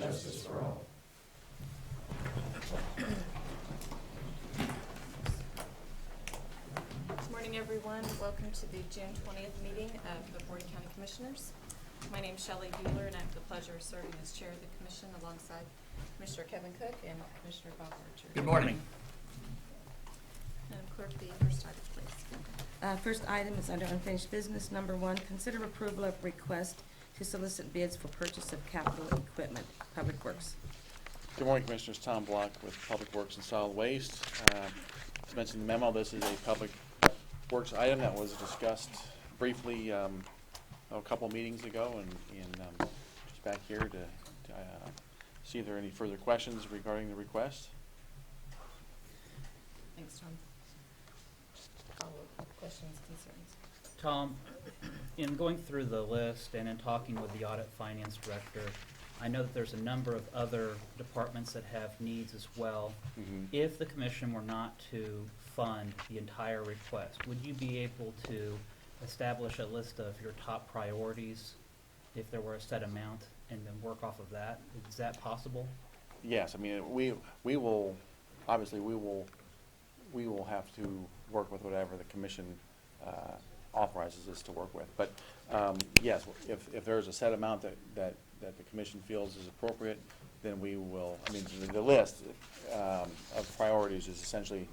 justice for all. Good morning, everyone. Welcome to the June 20th meeting of the Board of County Commissioners. My name is Shelley Bueller, and I have the pleasure of serving as chair of the commission alongside Commissioner Kevin Cook and Commissioner Bob Archer. Good morning. Madam Clerk, the first item, please. First item is under unfinished business. Number 1, consider approval of request to solicit bids for purchase of capital equipment, Public Works. Good morning, Commissioners. Tom Block with Public Works and Solid Waste. As mentioned in the memo, this is a Public Works item that was discussed briefly a couple meetings ago, and just back here to see if there are any further questions regarding the request. Thanks, Tom. Follow-up questions, concerns? Tom, in going through the list and in talking with the audit finance director, I know that there's a number of other departments that have needs as well. Mm-hmm. If the commission were not to fund the entire request, would you be able to establish a list of your top priorities if there were a set amount and then work off of that? Is that possible? Yes, I mean, we will, obviously, we will have to work with whatever the commission authorizes us to work with. But yes, if there's a set amount that the commission feels is appropriate, then we will, I mean, the list of priorities is essentially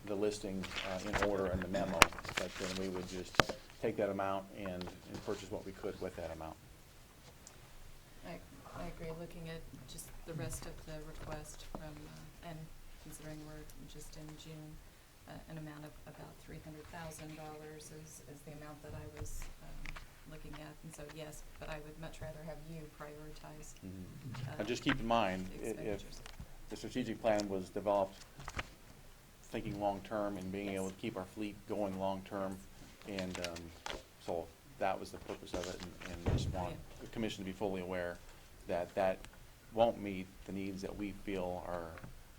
the listing in order in the memo, but then we would just take that amount and purchase what we could with that amount. I agree, looking at just the rest of the request from, and considering we're just in June, an amount of about $300,000 is the amount that I was looking at. And so, yes, but I would much rather have you prioritize. Mm-hmm. And just keep in mind, if the strategic plan was developed thinking long-term and being able to keep our fleet going long-term, and so that was the purpose of it, and just want the commission to be fully aware that that won't meet the needs that we feel are,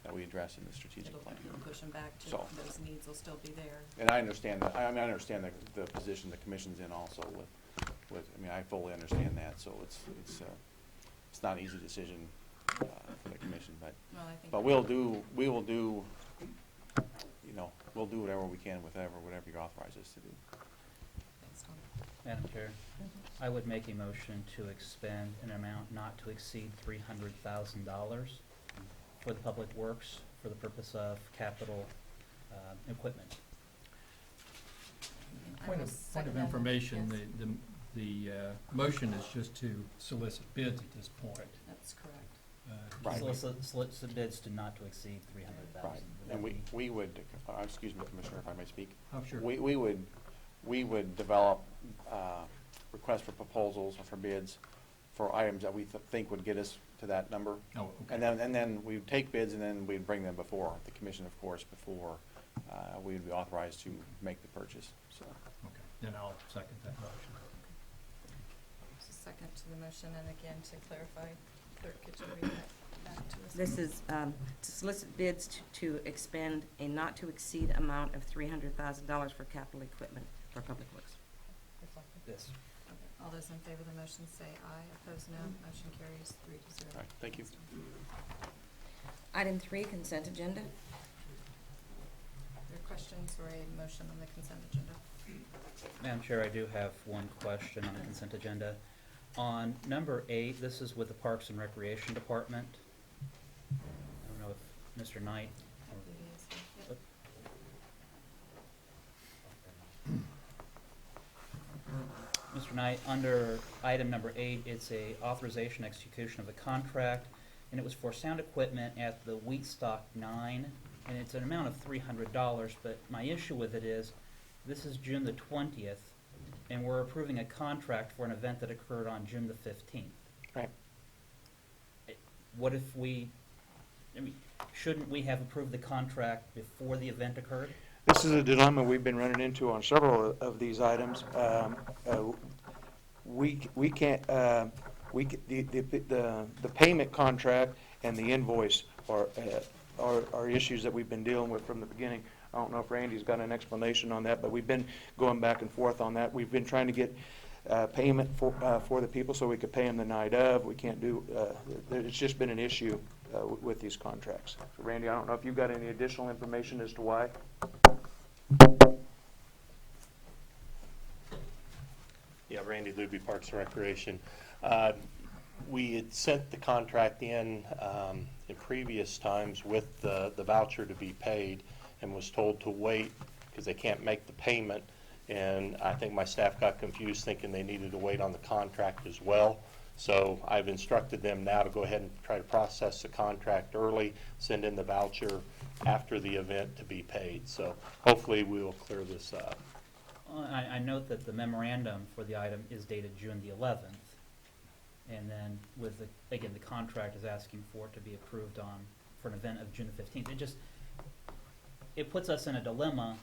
that we address in the strategic plan. It'll push them back to So, those needs will still be there. and I understand that, I mean, I understand the position the commission's in also with, I mean, I fully understand that, so it's not an easy decision for the commission, but Well, I think we will do, you know, we'll do whatever we can with whatever you authorize us to do. Thanks, Tom. Madam Chair, I would make a motion to expend an amount not to exceed $300,000 for the Public Works for the purpose of capital equipment. I Point will of second that. information, Yes. the motion is just to solicit bids at this point. That's correct. Right. Solicit bids to not to exceed $300,000. Right, and we would, excuse me, Commissioner, if I may speak. Oh, sure. We would develop requests for proposals or for bids for items that we think would get us to that number. Oh, okay. And then we would take bids, and then we'd bring them before the commission, of course, before we would be authorized to make the purchase, so. Okay, then I'll second that motion. So second to the motion, and again, to clarify, clerk, could you read that back to us? This is to solicit bids to expend a not to exceed amount of $300,000 for capital equipment for Public Works. Reflected. Yes. Okay. All those in favor of the motion say aye. Opposed, no. Motion carries 3-0. All right, thank you. Item 3, consent agenda. Are there questions or a motion on the consent agenda? Madam Chair, I do have one question on the consent agenda. On number 8, this is with the Parks and Recreation Department. I don't know if Mr. Knight I believe it is. Yep. Mr. Knight, under item number 8, it's a authorization execution of the contract, and it was for sound equipment at the Wheatstock 9, and it's an amount of $300, but my issue with it is, this is June the 20th, and we're approving a contract for an event that occurred on June the 15th. Right. What if shouldn't we have approved the contract before the event occurred? This is a dilemma we've been running into on several of these items. We can't, the payment contract and the invoice are issues that we've been dealing with from the beginning. I don't know if Randy's got an explanation on that, but we've been going back and forth on that. We've been trying to get payment for the people so we could pay them the night of. We can't do, it's just been an issue with these contracts. So Randy, I don't know if you've got any additional information as to why? Yeah, Randy Luby, Parks and Recreation. We had sent the contract in previous times with the voucher to be paid and was told to wait because they can't make the payment. And I think my staff got confused thinking they needed to wait on the contract as well. So I've instructed them now to go ahead and try to process the contract early, send in the voucher after the event to be paid. So hopefully we will clear this up. I note that the memorandum for the item is dated June the 11th. And then with the, again, the contract is asking for it to be approved for an event of June the 15th. It puts us in a dilemma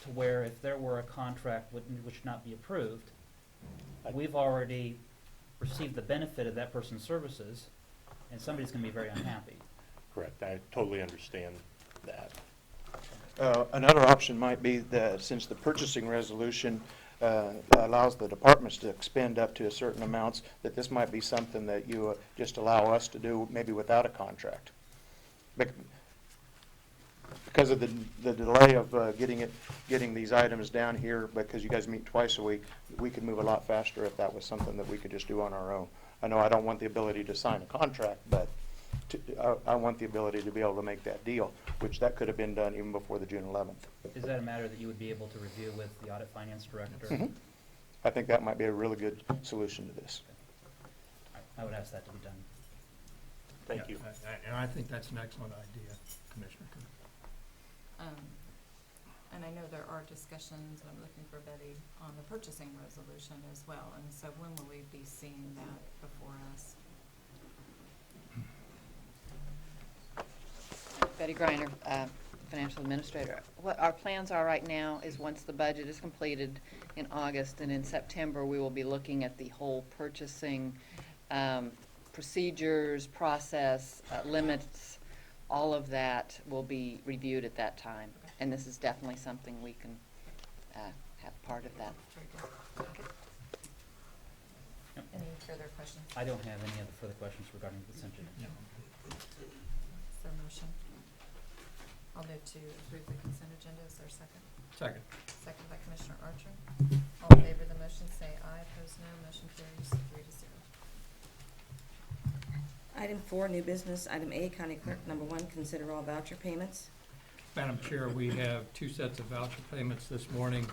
to where if there were a contract which should not be approved, we've already received the benefit of that person's services, and somebody's going to be very unhappy. Correct. I totally understand that. Another option might be that since the purchasing resolution allows the departments to expend up to a certain amounts, that this might be something that you just allow us to do maybe without a contract. Because of the delay of getting these items down here, because you guys meet twice a week, we could move a lot faster if that was something that we could just do on our own. I know I don't want the ability to sign a contract, but I want the ability to be able to make that deal, which that could have been done even before the June 11th. Is that a matter that you would be able to review with the audit finance director? Mm-hmm. I think that might be a really good solution to this. I would ask that to be done. Thank you. And I think that's an excellent idea, Commissioner. And I know there are discussions, I'm looking for Betty, on the purchasing resolution as well, and so when will we be seeing that before us? Betty Griner, Financial Administrator. What our plans are right now is once the budget is completed in August and in September, we will be looking at the whole purchasing procedures, process, limits, all of that will be reviewed at that time. And this is definitely something we can have part of that. Very good. Okay. Yep. Any further questions? I don't have any other further questions regarding the consent agenda. Is there a motion? I'll move to approve the consent agenda. Is there a second? Second. Second by Commissioner Archer. All in favor of the motion, say aye. Opposed, no. Motion carries 3-0. Item 4, new business. Item A, County Clerk, number 1, consider all voucher payments. Madam Chair, we have two sets of voucher payments this morning.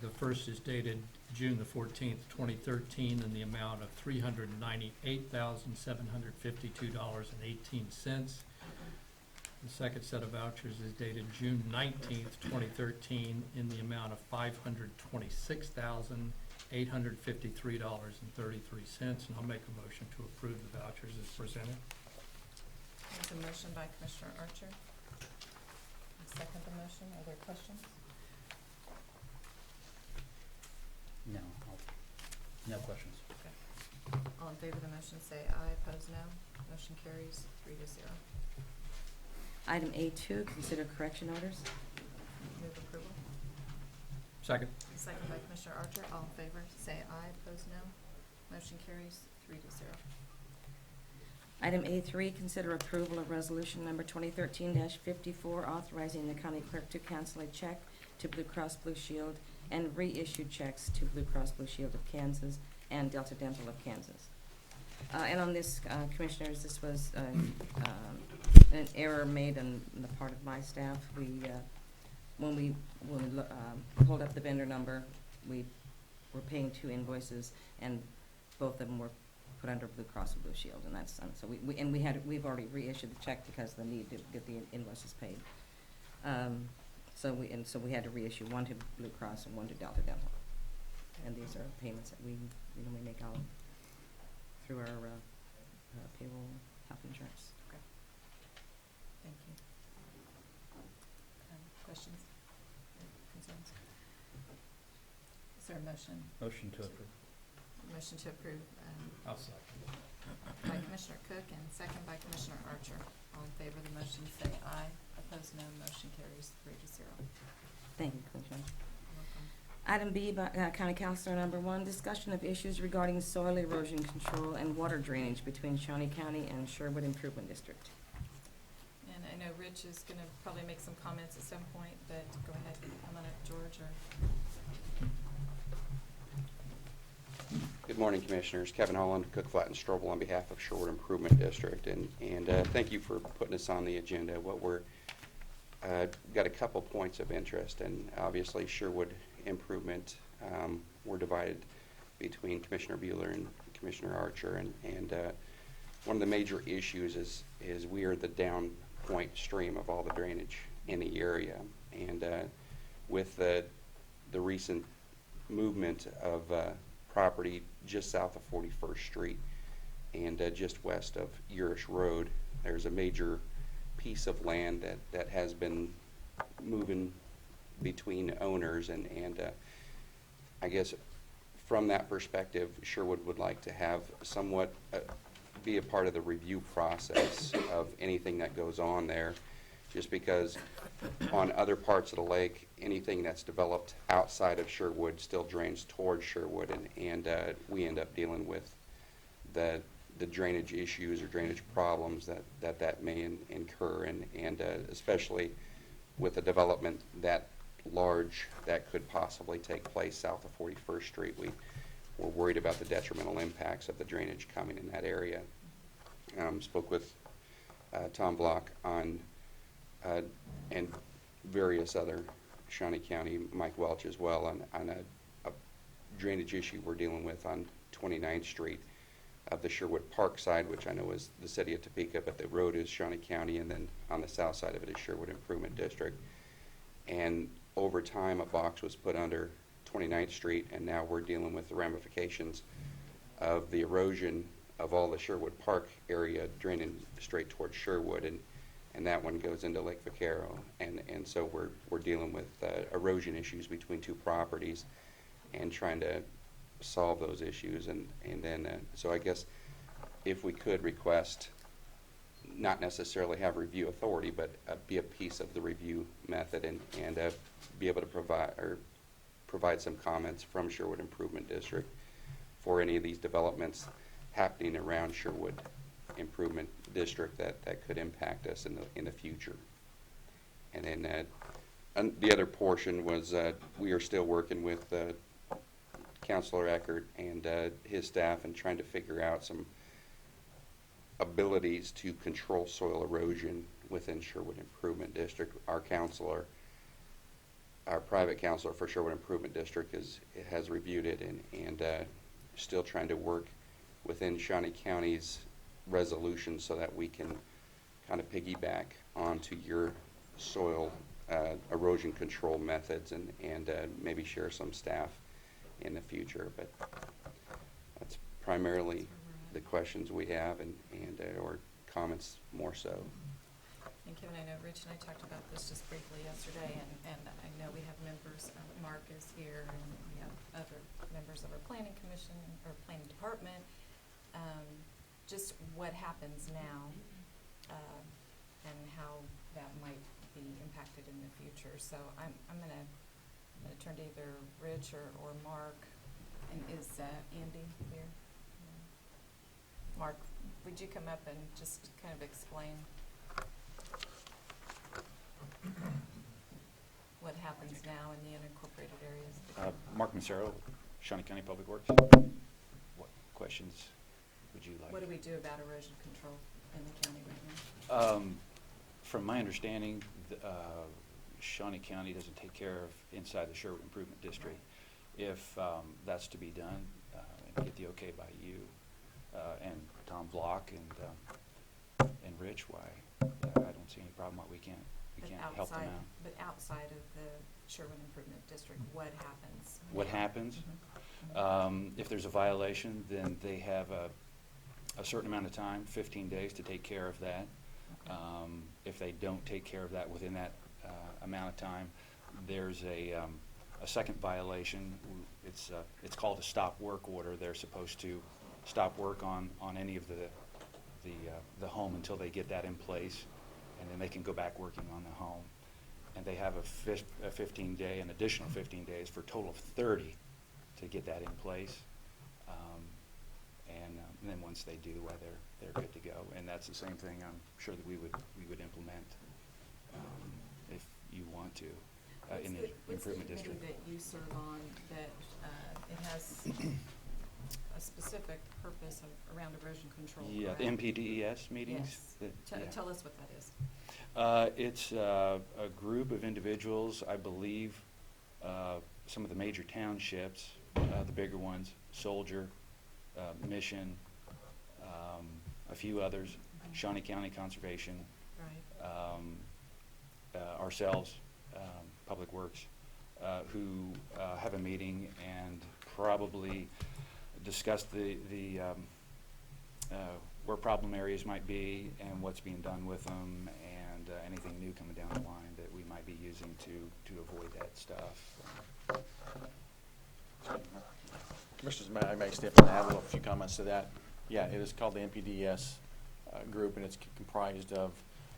The first is dated June the 14th, 2013, in the amount of $398,752.18. The second set of vouchers is dated June 19th, 2013, in the amount of $526,853.33. And I'll make a motion to approve the vouchers as presented. There's a motion by Commissioner Archer. Second the motion. Are there questions? No, no questions. Okay. All in favor of the motion, say aye. Opposed, no. Motion carries 3-0. Item A2, consider correction orders. Move approval. Second. Second by Commissioner Archer. All in favor, say aye. Opposed, no. Motion carries 3-0. Item A3, consider approval of resolution number 2013-54, authorizing the county clerk to cancel a check to Blue Cross Blue Shield and reissue checks to Blue Cross Blue Shield of Kansas and Delta Dental of Kansas. And on this, Commissioners, this was an error made on the part of my staff. When we pulled up the vendor number, we were paying two invoices, and both of them were put under Blue Cross and Blue Shield, and that's so we've already reissued the check because of the need to get the invoices paid. So we had to reissue one to Blue Cross and one to Delta Dental, and these are payments that we make out through our payroll health insurance. Okay. Thank you. Questions? Concerns? Is there a motion? Motion to approve. Motion to approve I'll second. by Commissioner Cook and second by Commissioner Archer. All in favor of the motion, say aye. Opposed, no. Motion carries 3-0. Thank you, Commissioner. You're welcome. Item B, County Councilor number 1, discussion of issues regarding soil erosion control and water drainage between Shawnee County and Sherwood Improvement District. And I know Rich is gonna probably make some comments at some point, but go ahead and come on up, George, or, Good morning, Commissioners. Kevin Holland, Cook, Flat, and Strobel on behalf of Sherwood Improvement District. And thank you for putting us on the agenda. What we're, got a couple points of interest, and obviously Sherwood Improvement, we're divided between Commissioner Bueller and Commissioner Archer. And one of the major issues is we are the down point stream of all the drainage in the area. And with the recent movement of property just south of 41st Street and just west of Urish Road, there's a major piece of land that has been moving between owners, and I guess from that perspective, Sherwood would like to have somewhat be a part of the review process of anything that goes on there, just because on other parts of the lake, anything that's developed outside of Sherwood still drains towards Sherwood, and we end up dealing with the drainage issues or drainage problems that may incur, and especially with a development that large that could possibly take place south of 41st Street. We're worried about the detrimental impacts of the drainage coming in that area. Spoke with Tom Block on and various other Shawnee County, Mike Welch as well, on a drainage issue we're dealing with on 29th Street of the Sherwood Park side, which I know is the city of Topeka, but the road is Shawnee County, and then on the south side of it is Sherwood Improvement District. And over time, a box was put under 29th Street, and now we're dealing with the ramifications of the erosion of all the Sherwood Park area draining straight towards Sherwood, and that one goes into Lake Vaquero, and so we're dealing with erosion issues between two properties and trying to solve those issues, and then so I guess if we could request not necessarily have review authority, but be a piece of the review method, and be able to provide some comments from Sherwood Improvement District for any of these developments happening around Sherwood Improvement District that could impact us in the future. And then the other portion was we are still working with Councilor Eckert and his staff and trying to figure out some abilities to control soil erosion within Sherwood Improvement District. Our private counselor for Sherwood Improvement District has reviewed it and still trying to work within Shawnee County's resolution so that we can kind of piggyback onto your soil erosion control methods and maybe share some staff in the future. But that's primarily the questions we have and or comments more so. and Kevin, I know Rich and I talked about this just briefly yesterday, and I know we have members, Mark is here, and we have other members of our planning commission, or planning department, just what happens now, and how that might be impacted in the future. So I'm gonna turn to either Rich or Mark, and is Andy here? Mark, would you come up and just kind of explain what happens now in the unincorporated areas? Mark Mancero, Shawnee County Public Works. What questions would you like? What do we do about erosion control in the county right now? From my understanding, Shawnee County doesn't take care of inside the Sherwood Improvement District. If that's to be done, and get the okay by you and Tom Block and Rich, why I don't see any problem why we can't help them out. But outside of the Sherwood Improvement District, what happens? What happens? Mhm. If there's a violation, then they have a certain amount of time, 15 days, to take care of that. Okay. If they don't take care of that within that amount of time, there's a second violation. It's called a stop work order. They're supposed to stop work on any of the home until they get that in place, and then they can go back working on the home. And they have a 15-day, an additional 15 days for a total of 30 to get that in place. And then once they do, they're good to go. And that's the same thing I'm sure that we would implement if you want to in the improvement district. What's the committee that you serve on that it has a specific purpose around erosion control? Yeah, the correct? MPDES meetings. Yes. Yeah. Tell us what that is. It's a group of individuals, I believe, some of the major townships, the bigger ones, Soldier, Mission, a few others, Shawnee County Conservation, Right. Ourselves, Public Works, who have a meeting and probably discuss the where problem areas might be and what's being done with them, and anything new coming down the line that we might be using to avoid that stuff. Commissioners, may I step in and add a few comments to that? Yeah, it is called the MPDS group, and it's comprised of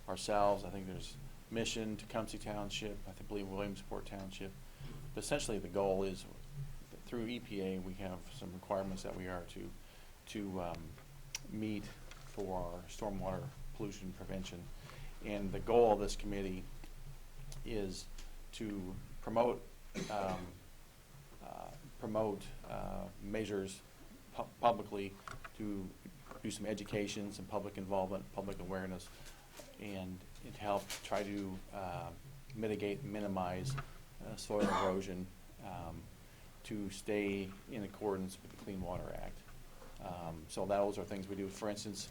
ourselves. I think there's Mission, Tecumseh Township, I believe Williamsport Township. But essentially, the goal is through EPA, we have some requirements that we are to meet for our stormwater pollution prevention. And the goal of this committee is to promote measures publicly, to do some education, some public involvement, public awareness, and it help try to mitigate and minimize soil erosion to stay in accordance with the Clean Water Act. So those are things we do. For instance,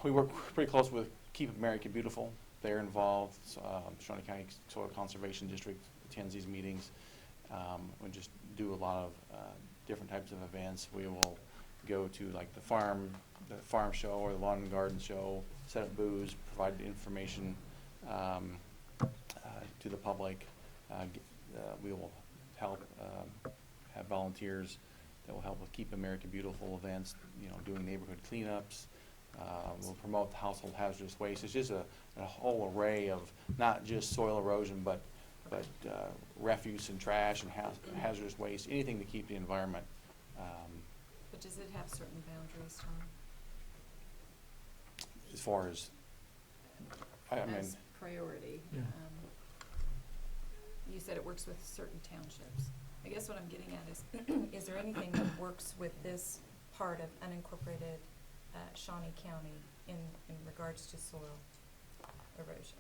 we work pretty close with Keep America Beautiful. They're involved. Shawnee County Soil Conservation District attends these meetings. We just do a lot of different types of events. We will go to like the farm show or the lawn and garden show, set up booths, provide information to the public. We will help have volunteers that will help with Keep America Beautiful events, doing neighborhood cleanups. We'll promote household hazardous waste. It's just a whole array of not just soil erosion, but refuse and trash and hazardous waste, anything to keep the environment. But does it have certain boundaries, Tom? As far as, I mean, As priority. Yeah. You said it works with certain townships. I guess what I'm getting at is there anything that works with this part of unincorporated Shawnee County in regards to soil erosion?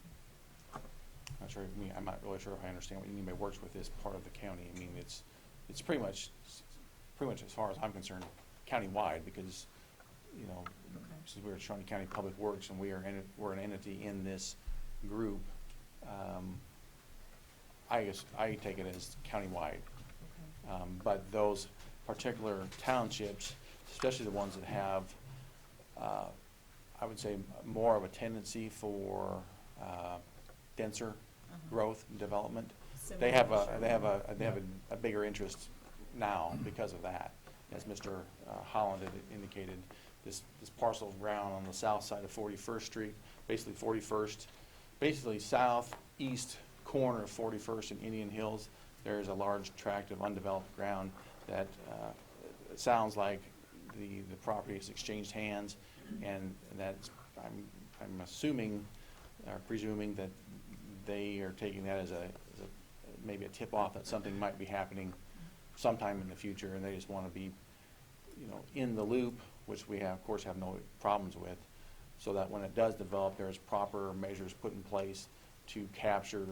I'm not really sure if I understand what you mean by works with this part of the county. I mean, it's pretty much as far as I'm concerned, countywide, because, since we're at Shawnee County Public Works and we're an entity in this group, I guess I take it as countywide. But those particular townships, especially the ones that have, I would say, more of a tendency for denser growth and development, they have a bigger interest now because of that. As Mr. Holland had indicated, this parcel of ground on the south side of 41st Street, basically southeast corner of 41st and Indian Hills, there's a large tract of undeveloped ground that it sounds like the property has exchanged hands, and that's, I'm assuming or presuming that they are taking that as maybe a tip-off that something might be happening sometime in the future, and they just want to be, in the loop, which we of course have no problems with, so that when it does develop, there's proper measures put in place to capture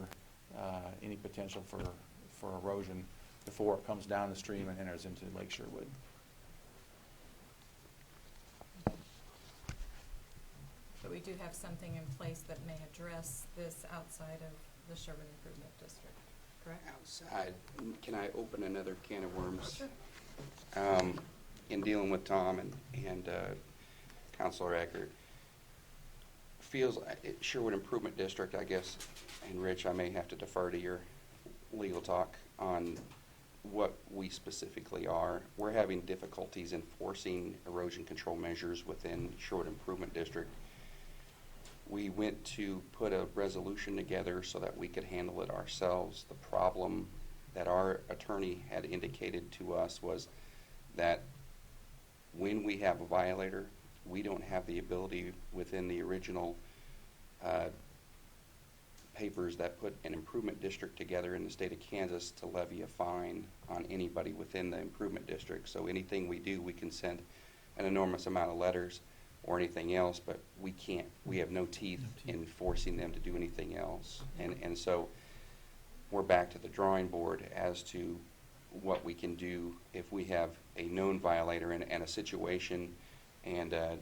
any potential for erosion before it comes down the stream and enters into Lake Sherwood. But we do have something in place that may address this outside of the Sherwood Improvement District, correct? Outside, can I open another can of worms? Sure. In dealing with Tom and Councilor Eckert, feels Sherwood Improvement District, I guess, and Rich, I may have to defer to your legal talk on what we specifically are. We're having difficulties enforcing erosion control measures within Sherwood Improvement District. We went to put a resolution together so that we could handle it ourselves. The problem that our attorney had indicated to us was that when we have a violator, we don't have the ability within the original papers that put an improvement district together in the state of Kansas to levy a fine on anybody within the improvement district. So anything we do, we can send an enormous amount of letters or anything else, but we can't, we have no teeth in forcing them to do anything else. And so we're back to the drawing board as to what we can do if we have a known violator and a situation. And I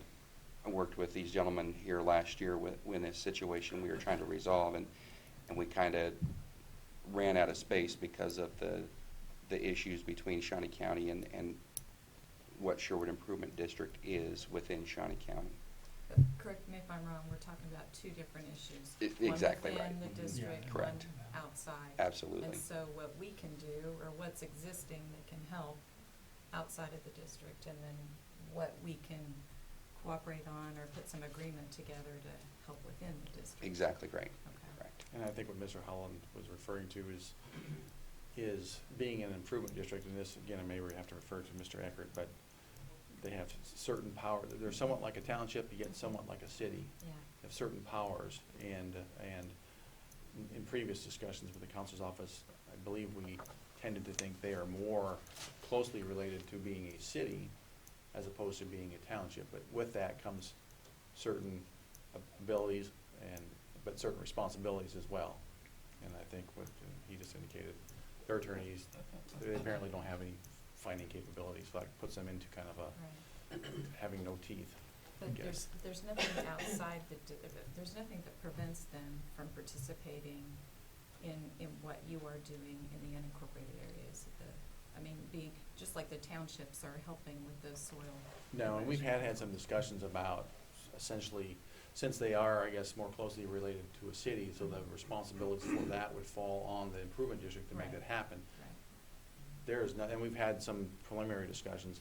worked with these gentlemen here last year when a situation we were trying to resolve, and we kind of ran out of space because of the issues between Shawnee County and what Sherwood Improvement District is within Shawnee County. Correct me if I'm wrong, we're talking about two different issues. Exactly right. One within the district, one Correct. outside. Absolutely. And so what we can do, or what's existing that can help outside of the district, and then what we can cooperate on or put some agreement together to help within the district. Exactly right. Okay. Correct. And I think what Mr. Holland was referring to is being an improvement district, and this, again, I may have to refer to Mr. Eckert, but they have certain power. They're somewhat like a township, yet somewhat like a city. Yeah. They have certain powers, and in previous discussions with the council's office, I believe we tended to think they are more closely related to being a city as opposed to being a township. But with that comes certain abilities but certain responsibilities as well. And I think what he just indicated, their attorneys, they apparently don't have any finding capabilities, so that puts them into kind of a Right. having no teeth. I But guess. there's nothing outside there's nothing that prevents them from participating in what you are doing in the unincorporated areas. Being, just like the townships are helping with the soil. No, and we've had some discussions about essentially, since they are, I guess, more closely related to a city, so the responsibilities for that would fall on the improvement district to make Right. that happen. Right. There is nothing, we've had some preliminary discussions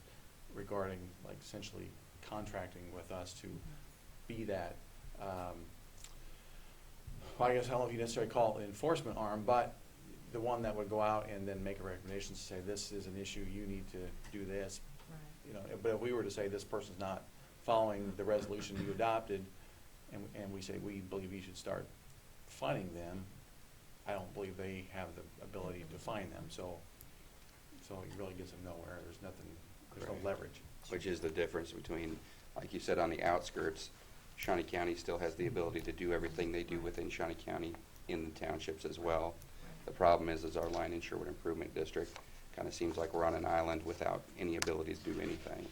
regarding, like, essentially contracting with us to be that, well, I guess I don't know if you necessarily call it an enforcement arm, but the one that would go out and then make a recommendation to say, this is an issue, you need to do this. Right. You know, but if we were to say this person's not following the resolution you adopted, and we say, we believe you should start fining them, I don't believe they have the ability to fine them, so it really gets them nowhere, there's no Correct. leverage. Which is the difference between, like you said, on the outskirts, Shawnee County still has the ability to do everything they do within Shawnee County in the townships as well. The problem is our line in Sherwood Improvement District kind of seems like we're on an island without any ability to do anything.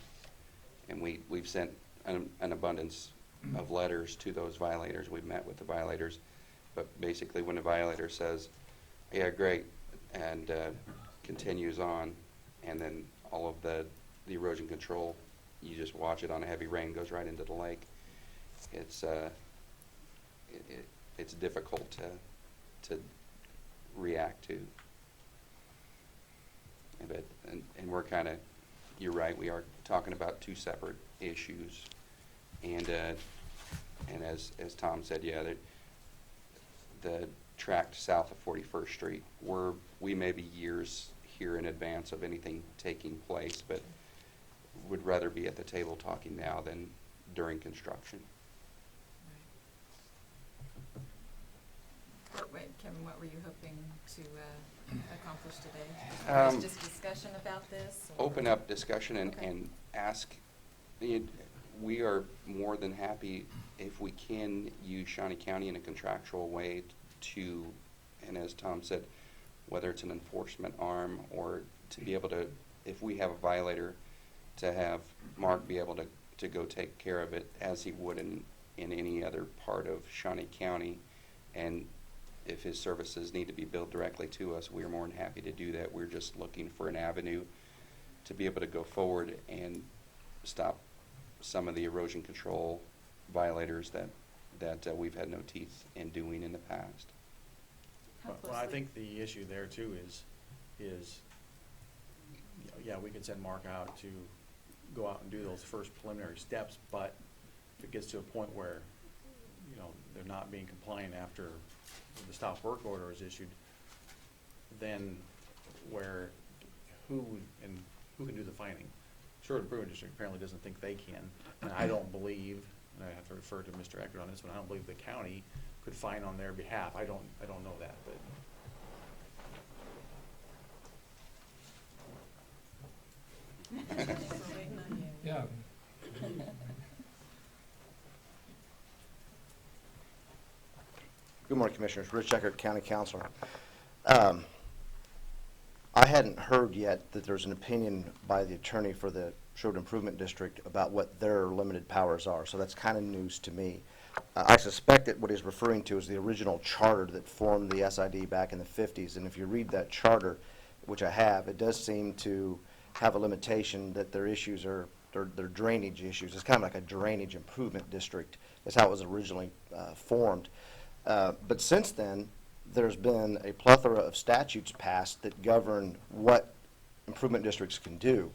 And we've sent an abundance of letters to those violators. We've met with the violators, but basically when the violator says, yeah, great, and continues on, and then all of the erosion control, you just watch it on a heavy rain, goes right into the lake. It's difficult to react to. And we're kind of, you're right, we are talking about two separate issues. And as Tom said, yeah, the tract south of 41st Street, we may be years here in advance of anything taking place, but would rather be at the table talking now than during construction. Kevin, what were you hoping to accomplish today? Was it just discussion about this? Or? Open up discussion Okay. and ask. We are more than happy if we can use Shawnee County in a contractual way to, and as Tom said, whether it's an enforcement arm or to be able to, if we have a violator, to have Mark be able to go take care of it as he would in any other part of Shawnee County. And if his services need to be billed directly to us, we're more than happy to do that. We're just looking for an avenue to be able to go forward and stop some of the erosion control violators that we've had no teeth in doing in the past. How Well, I closely- think the issue there too is, yeah, we could send Mark out to go out and do those first preliminary steps, but if it gets to a point where, they're not being compliant after the stop work order is issued, then who can do the fining? Sherwood Improvement District apparently doesn't think they can, and I don't believe, and I have to refer to Mr. Eckert on this one, I don't believe the county could fine on their behalf. I don't know that, but. We're waiting on you. Yeah, Good morning, Commissioners. Rich Eckert, County Councilor. I hadn't heard yet that there's an opinion by the attorney for the Sherwood Improvement District about what their limited powers are, so that's kind of news to me. I suspect that what he's referring to is the original charter that formed the SID back in the 50s, and if you read that charter, which I have, it does seem to have a limitation that their issues are their drainage issues. It's kind of like a drainage improvement district. That's how it was originally formed. But since then, there's been a plethora of statutes passed that govern what improvement districts can do.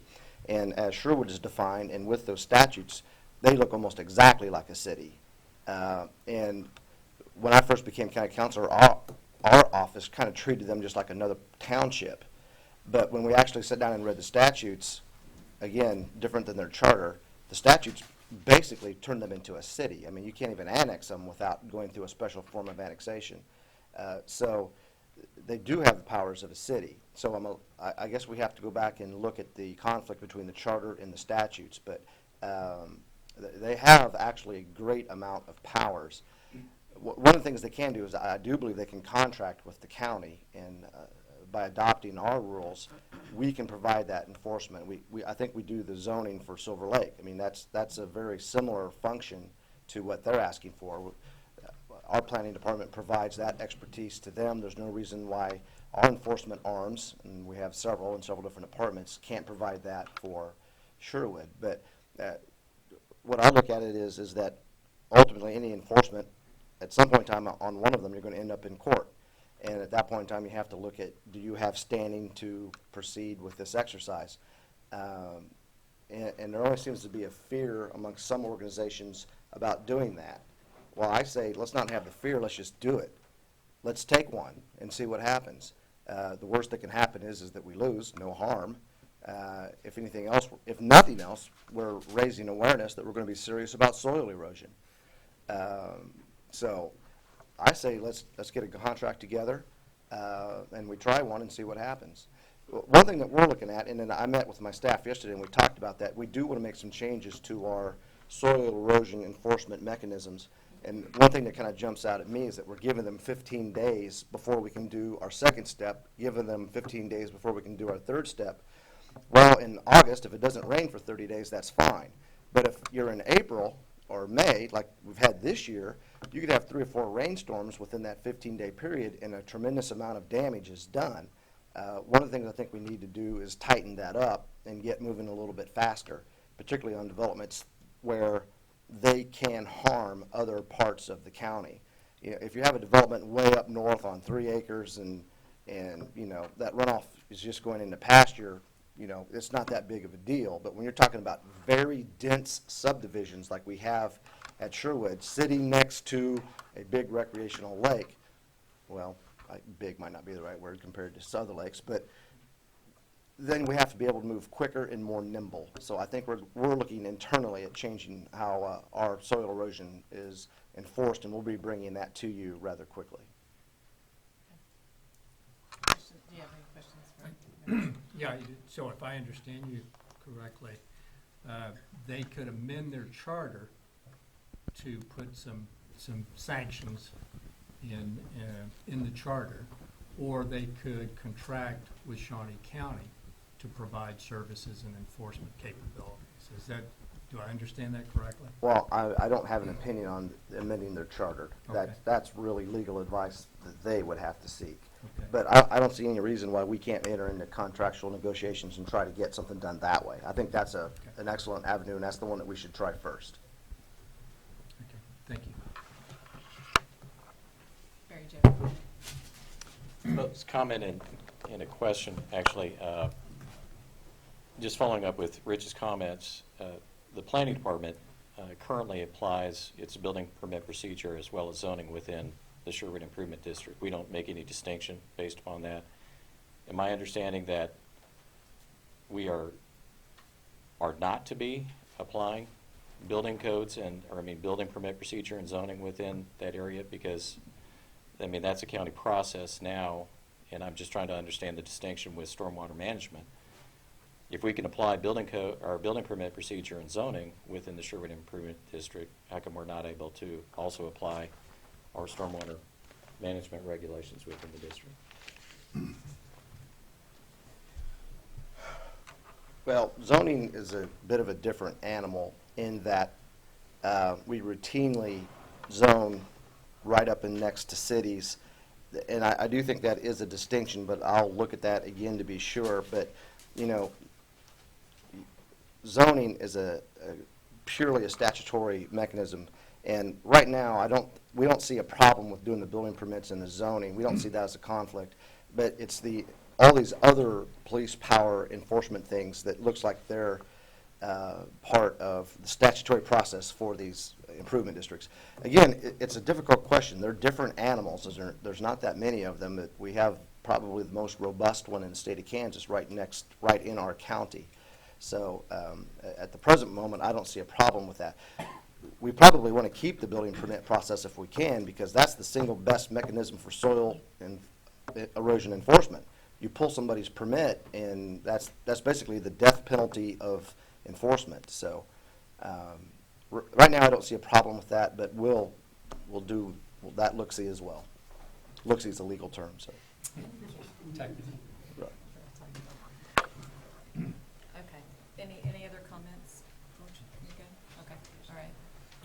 And as Sherwood is defined, and with those statutes, they look almost exactly like a city. And when I first became county councilor, our office kind of treated them just like another township. But when we actually sat down and read the statutes, again, different than their charter, the statutes basically turn them into a city. I mean, you can't even annex them without going through a special form of annexation. So they do have the powers of a city. So I guess we have to go back and look at the conflict between the charter and the statutes. But they have actually a great amount of powers. One of the things they can do is I do believe they can contract with the county, and by adopting our rules, we can provide that enforcement. I think we do the zoning for Silver Lake. I mean, that's a very similar function to what they're asking for. Our planning department provides that expertise to them. There's no reason why our enforcement arms, and we have several in several different departments, can't provide that for Sherwood. But what I look at it is that ultimately any enforcement, at some point in time on one of them, you're going to end up in court. And at that point in time, you have to look at, do you have standing to proceed with this exercise? And there always seems to be a fear amongst some organizations about doing that. Well, I say, let's not have the fear, let's just do it. Let's take one and see what happens. The worst that can happen is that we lose, no harm. If anything else, if nothing else, we're raising awareness that we're going to be serious about soil erosion. So I say let's get a contract together and we try one and see what happens. One thing that we're looking at, and then I met with my staff yesterday and we talked about that, we do want to make some changes to our soil erosion enforcement mechanisms. And one thing that kind of jumps out at me is that we're giving them 15 days before we can do our second step, giving them 15 days before we can do our third step. Well, in August, if it doesn't rain for 30 days, that's fine. But if you're in April or May, like we've had this year, you could have 3 or 4 rainstorms within that 15-day period, and a tremendous amount of damage is done. One of the things I think we need to do is tighten that up and get moving a little bit faster, particularly on developments where they can harm other parts of the county. You know, if you have a development way up north on 3 acres and you know, that runoff is just going into pasture, you know, it's not that big of a deal. But when you're talking about very dense subdivisions like we have at Sherwood, sitting next to a big recreational lake, well, big might not be the right word compared to other lakes, but then we have to be able to move quicker and more nimble. So I think we're looking internally at changing how our soil erosion is enforced, and we'll be bringing that to you rather quickly. Do you have any questions for yeah, so if I understand you correctly, they could amend their charter to put some sanctions in the charter, or they could contract with Shawnee County to provide services and enforcement capabilities. Is that, do I understand that correctly? Well, I don't have an opinion on amending their charter. Okay. That's really legal advice that they would have to seek. Okay. But I don't see any reason why we can't enter into contractual negotiations and try to get something done that way. I think that's an excellent avenue, and that's the one that we should try first. Okay, thank you. Barry, do you have a comment? Well, it's a comment and a question, actually. Just following up with Rich's comments, the planning department currently applies its building permit procedure as well as zoning within the Sherwood Improvement District. We don't make any distinction based upon that. Am I understanding that we are not to be applying building codes building permit procedure and zoning within that area? Because, that's a county process now, and I'm just trying to understand the distinction with stormwater management. If we can apply building code, or building permit procedure and zoning within the Sherwood Improvement District, how come we're not able to also apply our stormwater management regulations within the district? Well, zoning is a bit of a different animal in that we routinely zone right up and next to cities. And I do think that is a distinction, but I'll look at that again to be sure. But, zoning is purely a statutory mechanism. And right now, we don't see a problem with doing the building permits and the zoning. We don't see that as a conflict. But it's all these other police power enforcement things that looks like they're part of the statutory process for these improvement districts. Again, it's a difficult question. They're different animals. There's not that many of them. But we have probably the most robust one in the state of Kansas right in our county. So at the present moment, I don't see a problem with that. We probably want to keep the building permit process if we can, because that's the single best mechanism for soil and erosion enforcement. You pull somebody's permit, and that's basically the death penalty of enforcement. So right now, I don't see a problem with that, but we'll do that look-see as well. Look-see is a legal term, so. Technically. Right. Okay. Any other comments? You good? Okay, all right.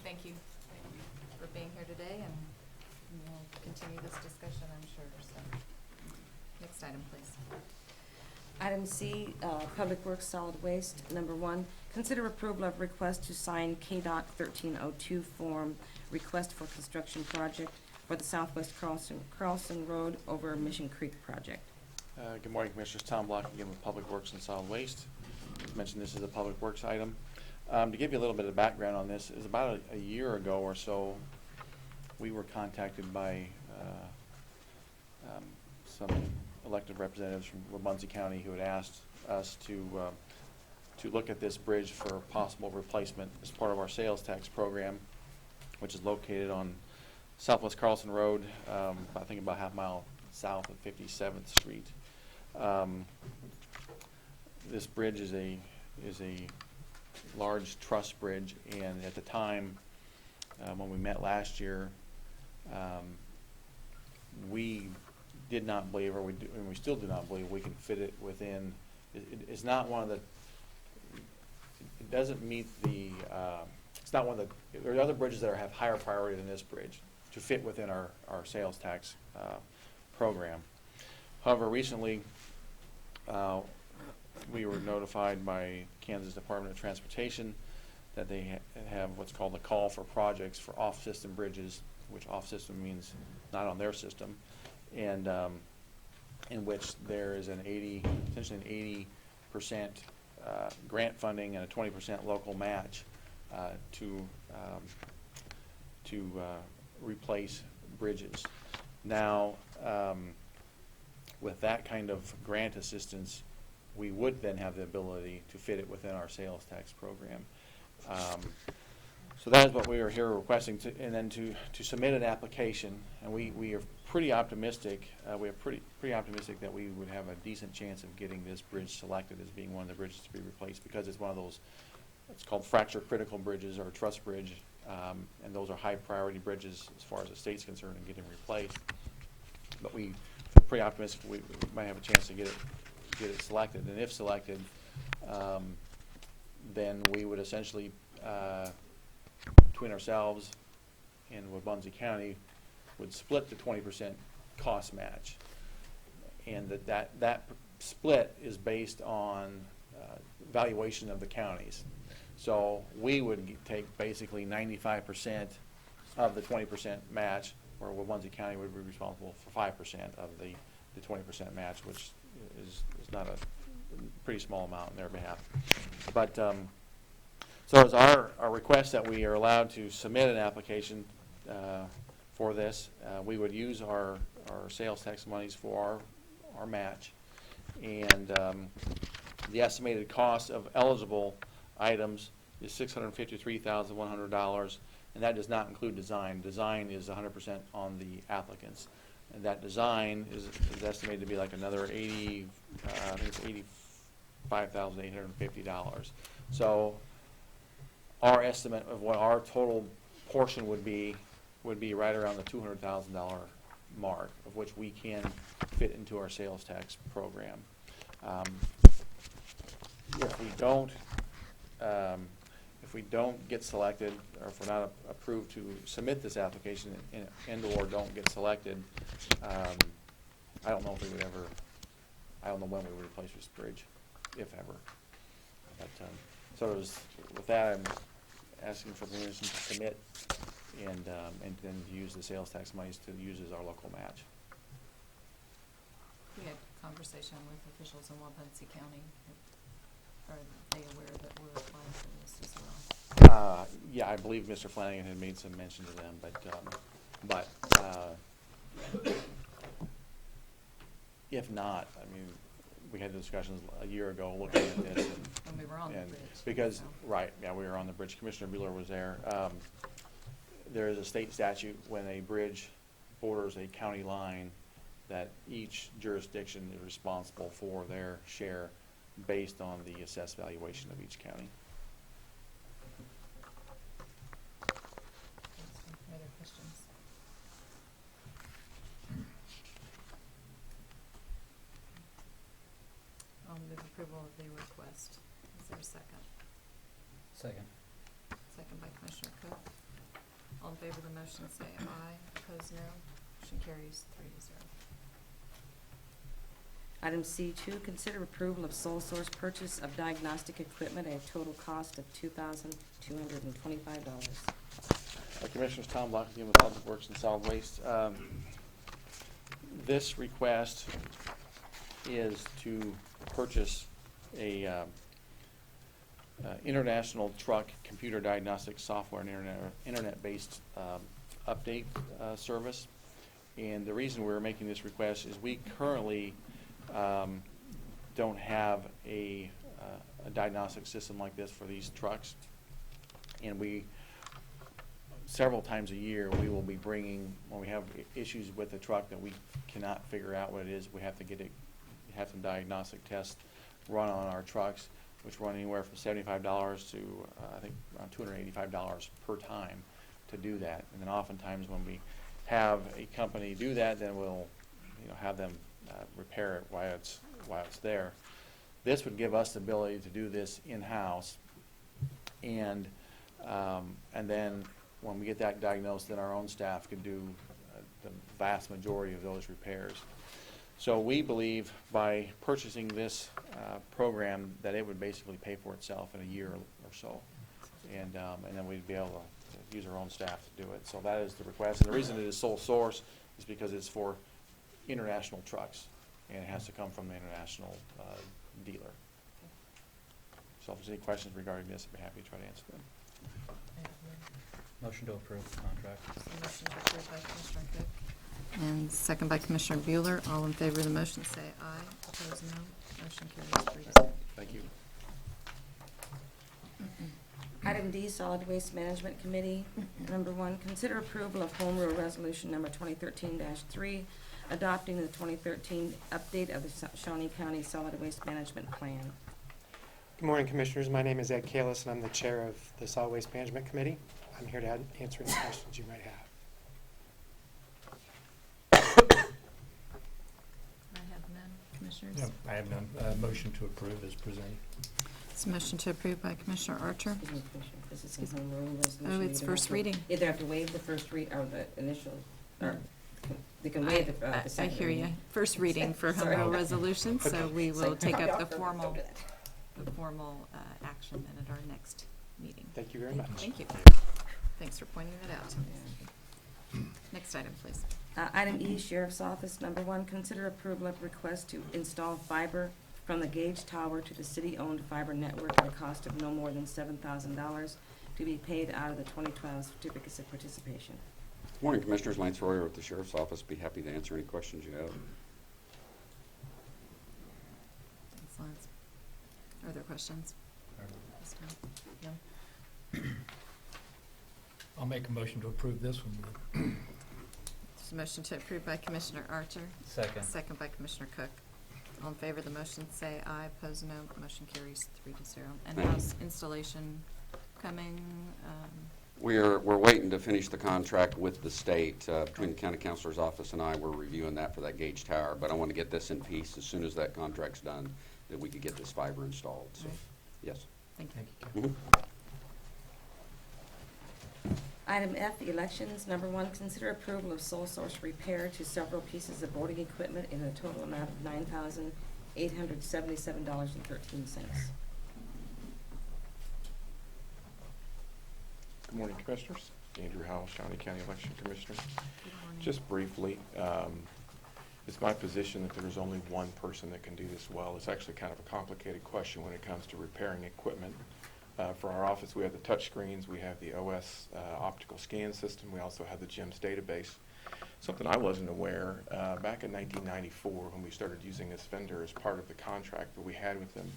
Thank you for being here today, and we'll continue this discussion, I'm sure, so. Next item, please. Item C, Public Works Solid Waste. Number 1, consider approval of request to sign KDOT 1302 form, request for construction project for the Southwest Carlson Road over Mission Creek project. Good morning, Commissioners. Tom Block again with Public Works and Solid Waste. As mentioned, this is a Public Works item. To give you a little bit of background on this, is about a year ago or so, we were contacted by some elected representatives from Wabunsee County who had asked us to look at this bridge for possible replacement as part of our sales tax program, which is located on Southwest Carlson Road, I think about half mile south of 57th Street. This bridge is a large truss bridge, and at the time when we met last year, we did not believe, and we still do not believe, we can fit it within. It's not one of the. It doesn't meet the. It's not one of the. There are other bridges that have higher priority than this bridge to fit within our sales tax program. However, recently we were notified by Kansas Department of Transportation that they have what's called a call for projects for off-system bridges, which off-system means not on their system, and in which there is essentially an 80% grant funding and a 20% local match to replace bridges. Now, with that kind of grant assistance, we would then have the ability to fit it within our sales tax program. So that is what we are here requesting, and then to submit an application. And we are pretty optimistic. We are pretty optimistic that we would have a decent chance of getting this bridge selected as being one of the bridges to be replaced, because it's one of those. It's called fracture critical bridges, or truss bridge, and those are high priority bridges as far as the state's concerned in getting replaced. But we're pretty optimistic we might have a chance to get it selected, and if selected, then we would essentially, between ourselves and Wabunsee County, would split the 20% cost match, and that split is based on valuation of the counties. So we would take basically 95% of the 20% match, where Wabunsee County would be responsible for 5% of the 20% match, which is not a pretty small amount on their behalf. But So it's our request that we are allowed to submit an application for this. We would use our sales tax monies for our match. And the estimated cost of eligible items is $653,100, and that does not include design. Design is 100% on the applicants. And that design is estimated to be like another I think it's $85,850. So our estimate of what our total portion would be right around the $200,000 mark, of which we can fit into our sales tax program. If we don't get selected, or if we're not approved to submit this application and/or don't get selected, I don't know if we would ever, I don't know when we would replace this bridge, if ever. But, so with that, I'm asking for permission to submit and then use the sales tax monies to use as our local match. We had conversation with officials in Wabunsee County. Are they aware that we're applying for this as well? Yeah, I believe Mr. Flanagan had made some mention to them, but if not, I mean, we had discussions a year ago looking at this. When we were on the and bridge. Because, so. right, yeah, we were on the bridge. Commissioner Bueller was there. There is a state statute when a bridge borders a county line that each jurisdiction is responsible for their share based on the assessed valuation of each county. Any other questions? I'll move approval of the request. Is there a second? Second. Second by Commissioner Cook. All in favor of the motion say aye. Opposed, no. Motion carries 3-0. Item C2, consider approval of sole source purchase of diagnostic equipment at a total cost of $2,225. Commissioners, Tom Block again with Public Works and Solid Waste. This request is to purchase a international truck computer diagnostic software and internet-based update service. And the reason we're making this request is we currently don't have a diagnostic system like this for these trucks. And several times a year, we will be bringing, when we have issues with the truck that we cannot figure out what it is, we have to have some diagnostic tests run on our trucks, which run anywhere from $75 to I think around $285 per time to do that. And then oftentimes when we have a company do that, then we'll have them repair it while it's there. This would give us the ability to do this in-house, and then when we get that diagnosed, then our own staff can do the vast majority of those repairs. So we believe by purchasing this program that it would basically pay for itself in a year or so, and then we'd be able to use our own staff to do it. So that is the request, and the reason it is sole source is because it's for international trucks, and it has to come from the international dealer. So if there's any questions regarding this, I'd be happy to try to answer them. Motion to approve the contract. Motion to approve by Commissioner Cook and second by Commissioner Bueller. All in favor of the motion say aye. Opposed, no. Motion carries 3-0. Thank you. Item D, Solid Waste Management Committee. Number 1, consider approval of Home Rule Resolution Number 2013-3, adopting the 2013 update of the Shawnee County Solid Waste Management Plan. Good morning, Commissioners. My name is Ed Kalis, and I'm the Chair of the Solid Waste Management Committee. I'm here to answer any questions you might have. I have none. Commissioners? No, I have none. Motion to approve is presented. It's a motion to approve by Commissioner Archer. Excuse me, Commissioner, this is a home rule resolution. Oh, it's You first don't have to- reading. Either have to waive the first read, or the initial, or they can waive the I second hear you. reading. First reading for home Sorry. rule resolution, so we will take up the formal Don't action then at our next meeting. Thank you very much. Thank you. Thanks for pointing that out. Next item, please. Item E, Sheriff's Office, number 1, consider approval of request to install fiber from the gauge tower to the city-owned fiber network at a cost of no more than $7,000 to be paid out of the 2012 certificates of participation. Morning, Commissioners. Lance Royer with the Sheriff's Office. Be happy to answer any questions you have. Thanks, Lance. Are there questions? This time? Yep. I'll make a motion to approve this one. There's a motion to approve by Commissioner Archer, Second. second by Commissioner Cook. All in favor of the motion, say aye. Opposed, no. Motion carries 3-0. And Thank you. how's installation coming? We're waiting to finish the contract with the state, between the county counselor's office and I. We're reviewing that for that gauge tower, but I want to get this in piece as soon as that contract's done, that we could get this fiber installed, so, Right. yes. Thank you. Thank you, Kevin. Mhm. Item F, elections. Number 1, consider approval of sole source repair to several pieces of voting equipment in a total amount of $9,877.13. Good morning, Commissioners. Andrew Howell, Shawnee County Election Commissioner. Good morning. Just briefly, it's my position that there is only one person that can do this well. It's actually kind of a complicated question when it comes to repairing equipment. For our office, we have the touch screens, we have the OS optical scan system, we also have the GEMS database. Something I wasn't aware, back in 1994, when we started using this vendor as part of the contract that we had with them,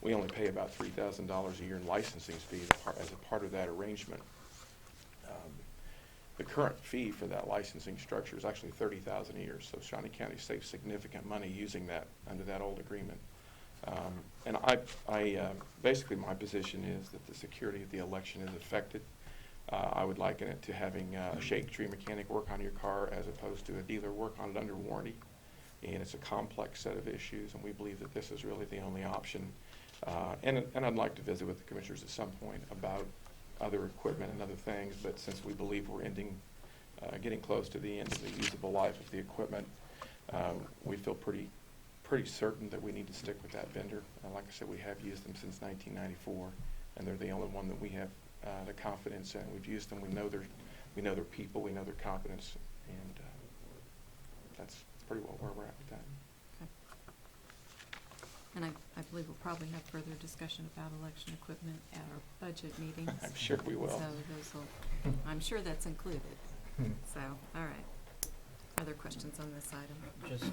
we only pay about $3,000 a year in licensing fees as a part of that arrangement. The current fee for that licensing structure is actually $30,000 a year, so Shawnee County saves significant money using that under that old agreement. And basically my position is that the security of the election is affected. I would liken it to having a shade tree mechanic work on your car as opposed to a dealer work on it under warranty. And it's a complex set of issues, and we believe that this is really the only option. And I'd like to visit with the commissioners at some point about other equipment and other things, but since we believe we're getting close to the end of the usable life of the equipment, we feel pretty certain that we need to stick with that vendor. Like I said, we have used them since 1994, and they're the only one that we have the confidence in. We've used them. We know their people. We know their competence, and that's pretty well where we're at with that. Okay. And I believe we'll probably have further discussion about election equipment at our budget meetings. I'm sure we will. So I'm sure that's included. So, all right. Other questions on this item? Just,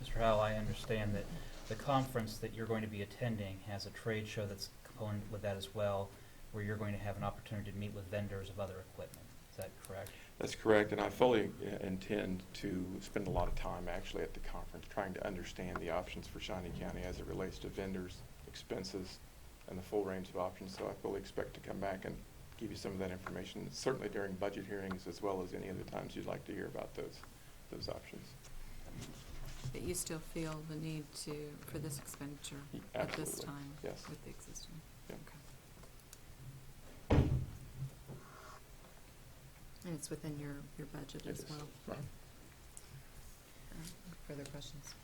Mr. Howell, I understand that the conference that you're going to be attending has a trade show that's component with that as well, where you're going to have an opportunity to meet with vendors of other equipment. Is that correct? That's correct, and I fully intend to spend a lot of time actually at the conference trying to understand the options for Shawnee County as it relates to vendors, expenses, and the full range of options. So I fully expect to come back and give you some of that information, certainly during budget hearings as well as any other times you'd like to hear about those options. But you still feel the need for this expenditure at this Absolutely. time? Yes. With the existing? Yep. Okay. And it's within your budget It as is. well? Right. Further questions?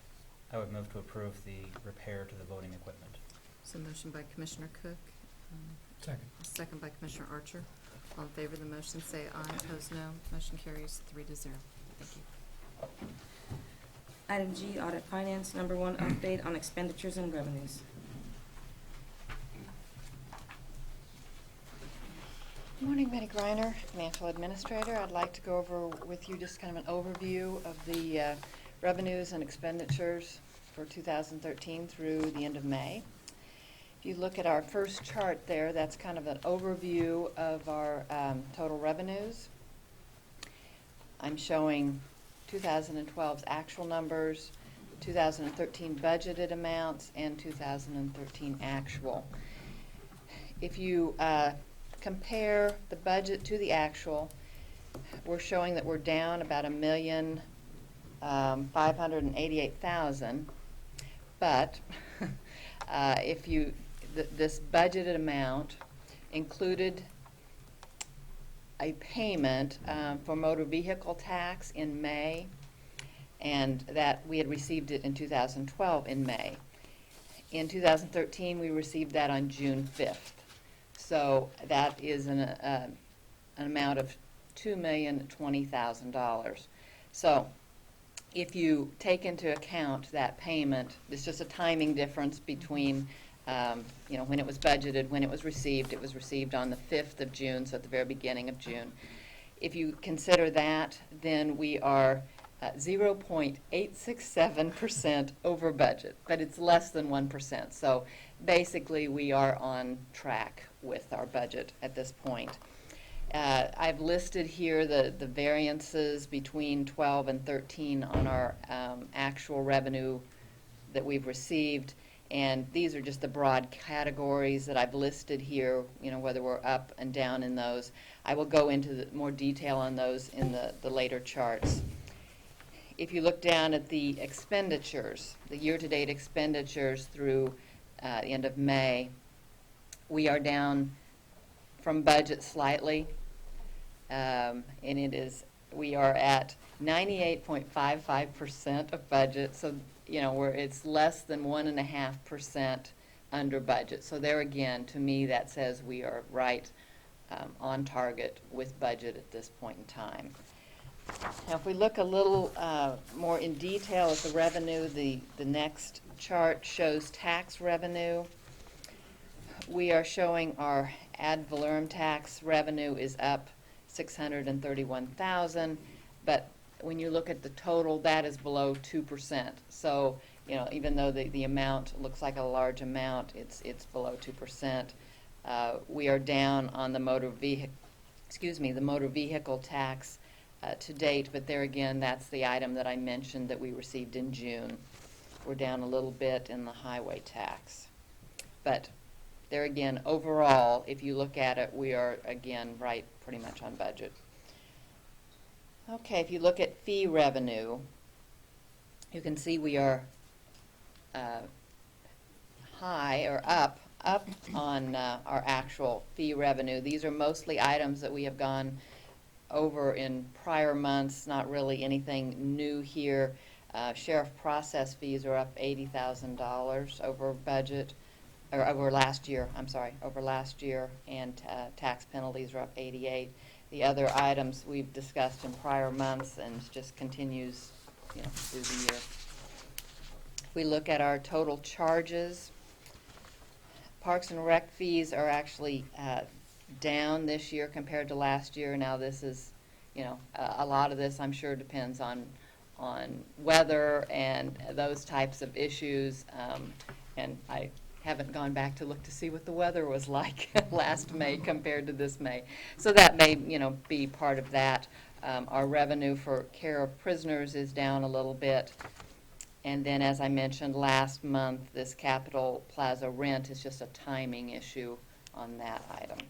I would move to approve the repair to the voting equipment. So motion by Commissioner Cook, Second. second by Commissioner Archer. All in favor of the motion, say aye. Opposed, no. Motion carries 3-0. Thank you. Item G, audit finance. Number 1, update on expenditures and revenues. Good morning, Betty Griner, Financial Administrator. I'd like to go over with you just kind of an overview of the revenues and expenditures for 2013 through the end of May. If you look at our first chart there, that's kind of an overview of our total revenues. I'm showing 2012's actual numbers, 2013 budgeted amounts, and 2013 actual. If you compare the budget to the actual, we're showing that we're down about $1,588,000. But if you this budgeted amount included a payment for motor vehicle tax in May, and that we had received it in 2012 in May. In 2013, we received that on June 5th. So that is an amount of $2,020,000. So if you take into account that payment, it's just a timing difference between, when it was budgeted, when it was received. It was received on the 5th of June, so at the very beginning of June. If you consider that, then we are 0.867% over budget, but it's less than 1%. So basically, we are on track with our budget at this point. I've listed here the variances between 12 and 13 on our actual revenue that we've received. And these are just the broad categories that I've listed here, whether we're up and down in those. I will go into more detail on those in the later charts. If you look down at the expenditures, the year-to-date expenditures through the end of May, we are down from budget slightly. And we are at 98.55% of budget, so it's less than 1.5% under budget. So there again, to me, that says we are right on target with budget at this point in time. Now, if we look a little more in detail at the revenue, the next chart shows tax revenue. We are showing our ad valorem tax revenue is up $631,000, but when you look at the total, that is below 2%. So, even though the amount looks like a large amount, it's below 2%. We are down on the motor vehicle tax to date, but there again, that's the item that I mentioned that we received in June. We're down a little bit in the highway tax, but there again, overall, if you look at it, we are again right pretty much on budget. Okay, if you look at fee revenue, you can see we are high or up on our actual fee revenue. These are mostly items that we have gone over in prior months, not really anything new here. Sheriff process fees are up $80,000 over budget, or over last year, and tax penalties are up 88. The other items we've discussed in prior months and just continues, through the year. If we look at our total charges, Parks and Rec fees are actually down this year compared to last year. Now this is, a lot of this I'm sure depends on weather and those types of issues, and I haven't gone back to look to see what the weather was like last May compared to this May. So that may, be part of that. Our revenue for care of prisoners is down a little bit. And then, as I mentioned last month, this Capitol Plaza rent is just a timing issue on that item.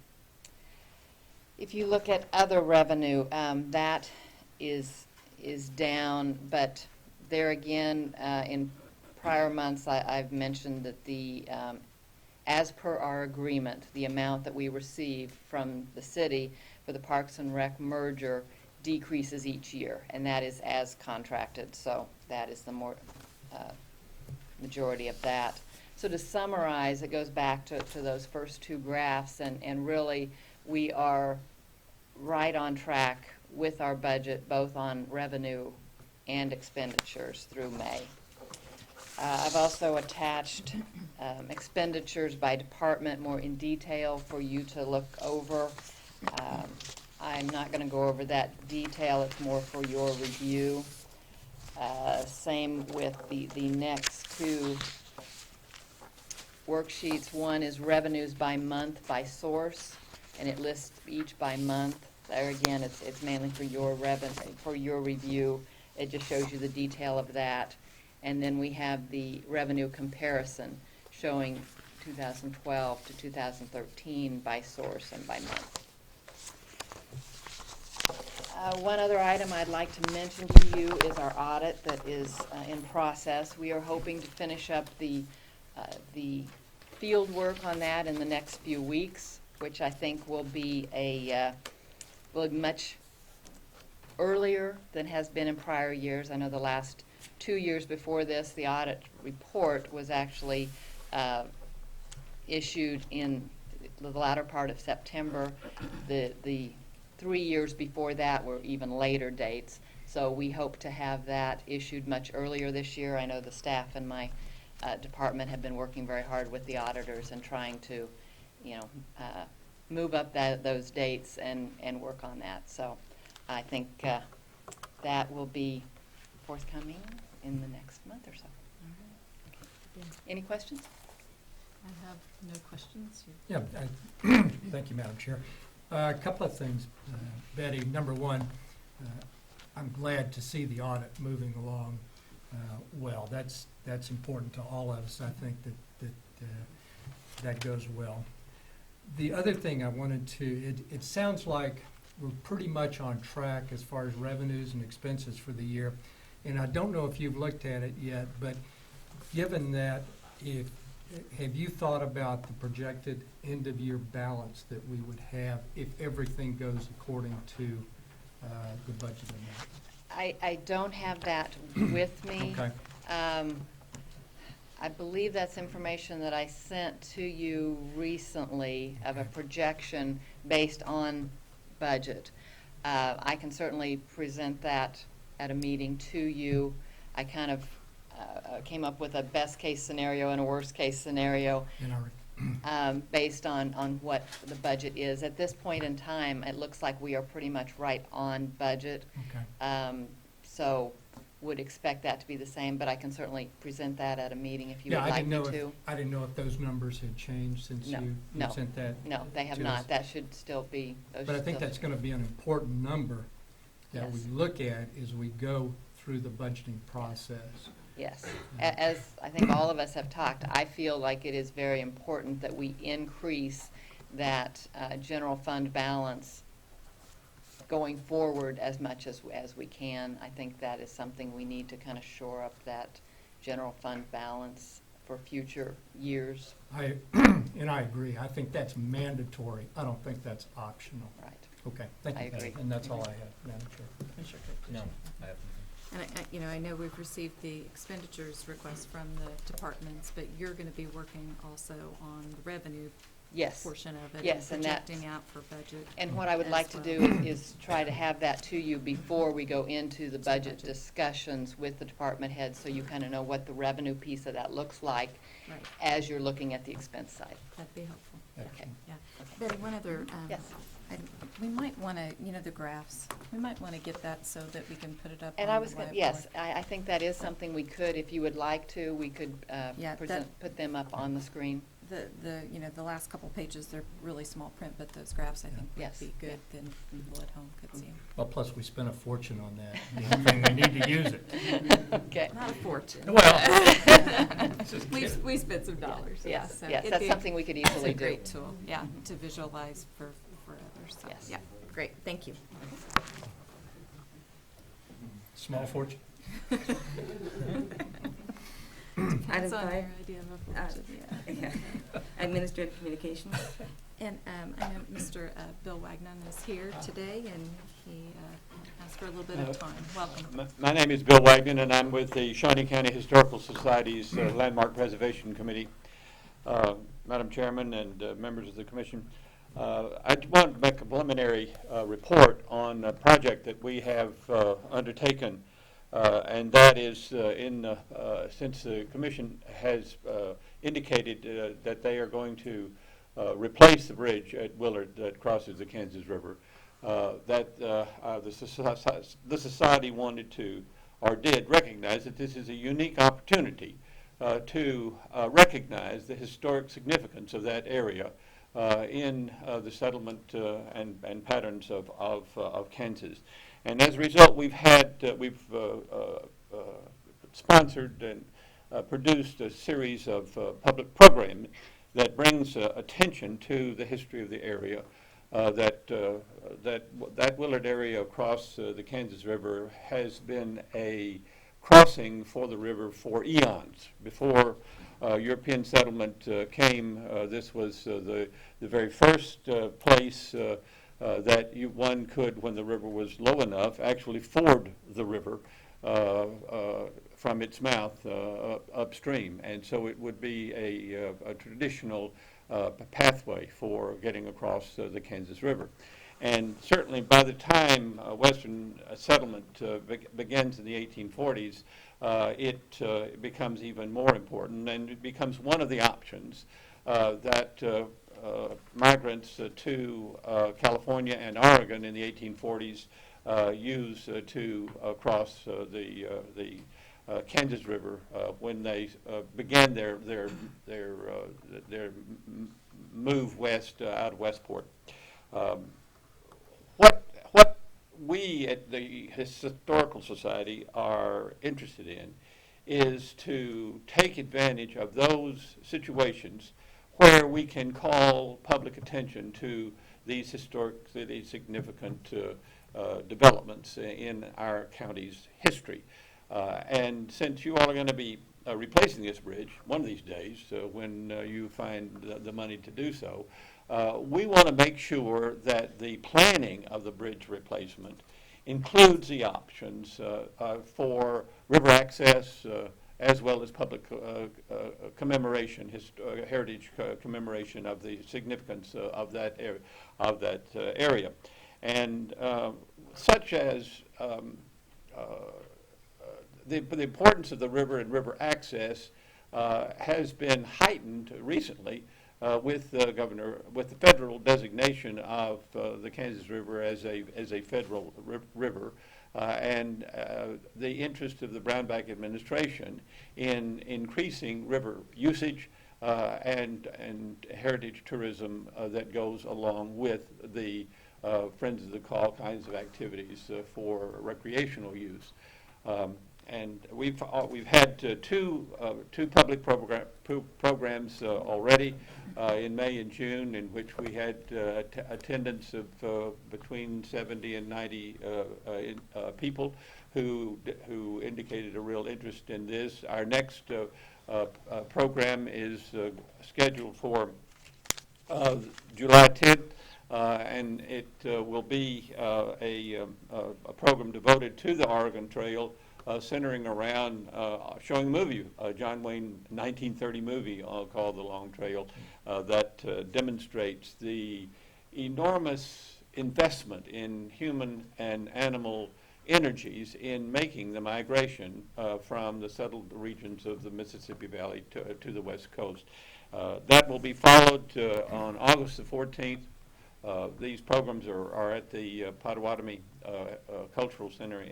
If you look at other revenue, that is down, but there again, in prior months, I've mentioned that as per our agreement, the amount that we receive from the city for the Parks and Rec merger decreases each year, and that is as contracted, so that is the majority of that. So to summarize, it goes back to those first two graphs, and really we are right on track with our budget, both on revenue and expenditures through May. I've also attached expenditures by department more in detail for you to look over. I'm not going to go over that detail. It's more for your review. Same with the next two worksheets. One is revenues by month by source, and it lists each by month. There again, it's mainly for your review. It just shows you the detail of that. And then we have the revenue comparison showing 2012 to 2013 by source and by month. One other item I'd like to mention to you is our audit that is in process. We are hoping to finish up the field work on that in the next few weeks, which I think will be much earlier than has been in prior years. I know the last 2 years before this, the audit report was actually issued in the latter part of September. The 3 years before that were even later dates. So we hope to have that issued much earlier this year. I know the staff in my department have been working very hard with the auditors and trying to, move up those dates and work on that. So I think that will be forthcoming in the next month or so. Any questions? I have no questions. Yeah, thank you, Madam Chair. A couple of things, Betty. Number one, I'm glad to see the audit moving along well. That's important to all of us. I think that goes well. The other thing I wanted to, it sounds like we're pretty much on track as far as revenues and expenses for the year. And I don't know if you've looked at it yet, but given that, have you thought about the projected end-of-year balance that we would have if everything goes according to the budget amount? I don't have that with me. Okay. I believe that's information that I sent to you recently of a projection based on budget. I can certainly present that at a meeting to you. I kind of came up with a best-case scenario and a worst-case scenario based on what the budget is. At this point in time, it looks like we are pretty much right on budget. Okay. So would expect that to be the same, but I can certainly present that at a meeting if you Yeah, would like me to. I didn't know if those numbers had changed since you No. sent that. No, they have to not. us. That should still be. those But I should think still- that's going to be an important number that we Yes. look at as we go through the budgeting process. Yes. As I think all of us have talked, I feel like it is very important that we increase that general fund balance going forward as much as we can. I think that is something we need to kind of shore up that general fund balance for future years. And I agree. I think that's mandatory. I don't think that's optional. Right. Okay, thank you, I Patty. agree. And that's all I have, Madam Chair. Commissioner Cook, No, did you- I have And I know we've received the expenditures request from the departments, but you're gonna be working also on the revenue Yes. portion of it. Yes, and that's- projecting out for budget. And what I would as like to well. do is try to have that to you before we go into the budget Budget. discussions with the department heads, so you kind of know what the revenue piece of that looks like Right, as you're looking at the expense side. that'd be helpful. Okay. Yeah. Betty, one other, Yes. we might wanna, the graphs, we might wanna get that so that we can put it up on And the I was, whiteboard. yes, I think that is something we could, if you would like to, we could Yeah, put them up on the screen. The last couple pages, they're really small print, but those graphs, I think, would Yes. be good, then people at home could see them. Well, plus we spent a fortune on that. The only thing we need to use it. Okay. Not a fortune. Well, just We kidding. spent some dollars, yeah. Yes, so yes, it'd that's be something we could It's easily a do. great tool, yeah, to visualize for others, so, Yes. yeah, great, thank you. Small fortune. Item Depends on five. your idea of a fortune, yeah. Administrative communications. And I know Mr. Bill Wagnon is here today, and he asked for a little bit of time. Welcome. My name is Bill Wagner, and I'm with the Shawnee County Historical Society's Landmark Preservation Committee. Madam Chairman and members of the commission, I want to make a preliminary report on a project that we have undertaken, and that is since the commission has indicated that they are going to replace the bridge at Willard that crosses the Kansas River, that the society wanted to, or did, recognize that this is a unique opportunity to recognize the historic significance of that area in the settlement and patterns of Kansas. And as a result, we've sponsored and produced a series of public programming that brings attention to the history of the area. That Willard area across the Kansas River has been a crossing for the river for eons. Before European settlement came, this was the very first place that one could, when the river was low enough, actually ford the river from its mouth upstream. And so it would be a traditional pathway for getting across the Kansas River. And certainly by the time Western settlement begins in the 1840s, it becomes even more important, and it becomes one of the options that migrants to California and Oregon in the 1840s use to cross the Kansas River when they began their move west out of Westport. What we at the Historical Society are interested in is to take advantage of those situations where we can call public attention to these historically significant developments in our county's history. And since you all are going to be replacing this bridge one of these days, when you find the money to do so, we want to make sure that the planning of the bridge replacement includes the options for river access as well as public commemoration, heritage commemoration of the significance of that area. And such as the importance of the river and river access has been heightened recently with the federal designation of the Kansas River as a federal river, and the interest of the Brownback administration in increasing river usage and heritage tourism that goes along with the Friends of the Call kinds of activities for recreational use. And we've had two public programs already in May and June, in which we had attendance of between 70 and 90 people who indicated a real interest in this. Our next program is scheduled for July 10th. And it will be a program devoted to the Oregon Trail, centering around showing a movie, John Wayne 1930 movie called The Long Trail, that demonstrates the enormous investment in human and animal energies in making the migration from the settled regions of the Mississippi Valley to the West Coast. That will be followed on August the 14th. These programs are at the Potawatomi Cultural Center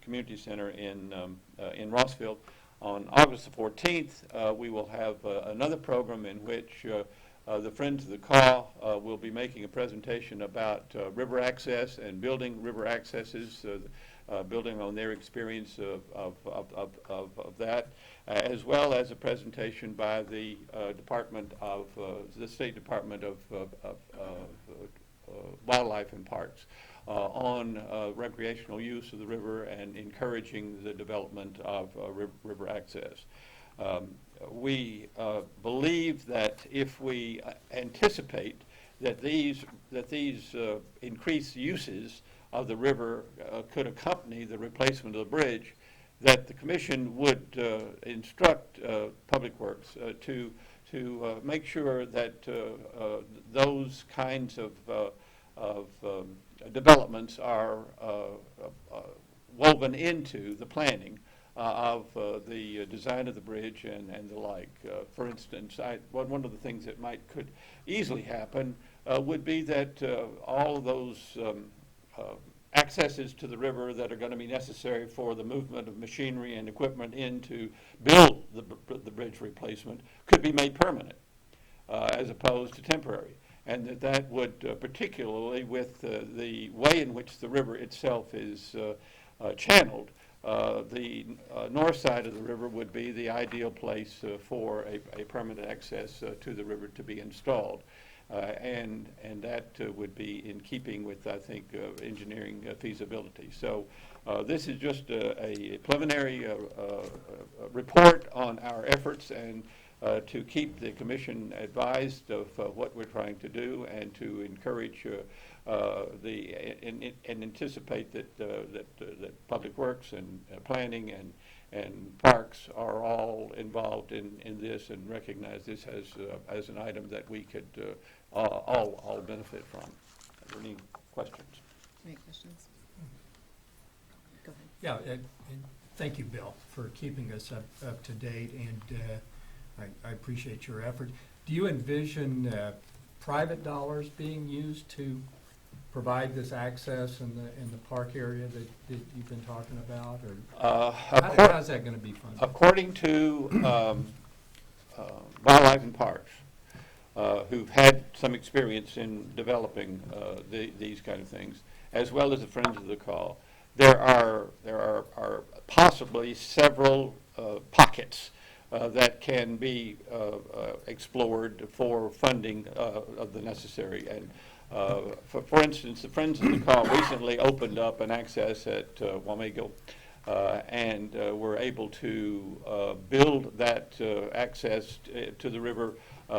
Community Center in Rossville. On August the 14th, we will have another program in which the Friends of the Call will be making a presentation about river access and building river accesses, building on their experience of that, as well as a presentation by the the State Department of Wildlife and Parks on recreational use of the river and encouraging the development of river access. We believe that if we anticipate that these increased uses of the river could accompany the replacement of the bridge, that the Commission would instruct Public Works to make sure that those kinds of developments are woven into the planning of the design of the bridge and the like. For instance, one of the things that could easily happen would be that all of those accesses to the river that are going to be necessary for the movement of machinery and equipment in to build the bridge replacement could be made permanent as opposed to temporary. And that would, particularly with the way in which the river itself is channeled, the north side of the river would be the ideal place for a permanent access to the river to be installed. And that would be in keeping with, I think, engineering feasibility. So this is just a preliminary report on our efforts and to keep the Commission advised of what we're trying to do and to encourage and anticipate that Public Works and Planning and Parks are all involved in this and recognize this as an item that we could all benefit from. there any questions? Any questions? Go ahead. Yeah, and thank you, Bill, for keeping us up to date, and I appreciate your effort. Do you envision private dollars being used to provide this access in the park area that you've been talking about, or how's that going to be funded? According to Wildlife and Parks, who've had some experience in developing these kind of things, as well as the Friends of the Call, there are possibly several pockets that can be explored for funding of the necessary. And for instance, the Friends of the Call recently opened up an access at Wamego, and were able to build that access to the river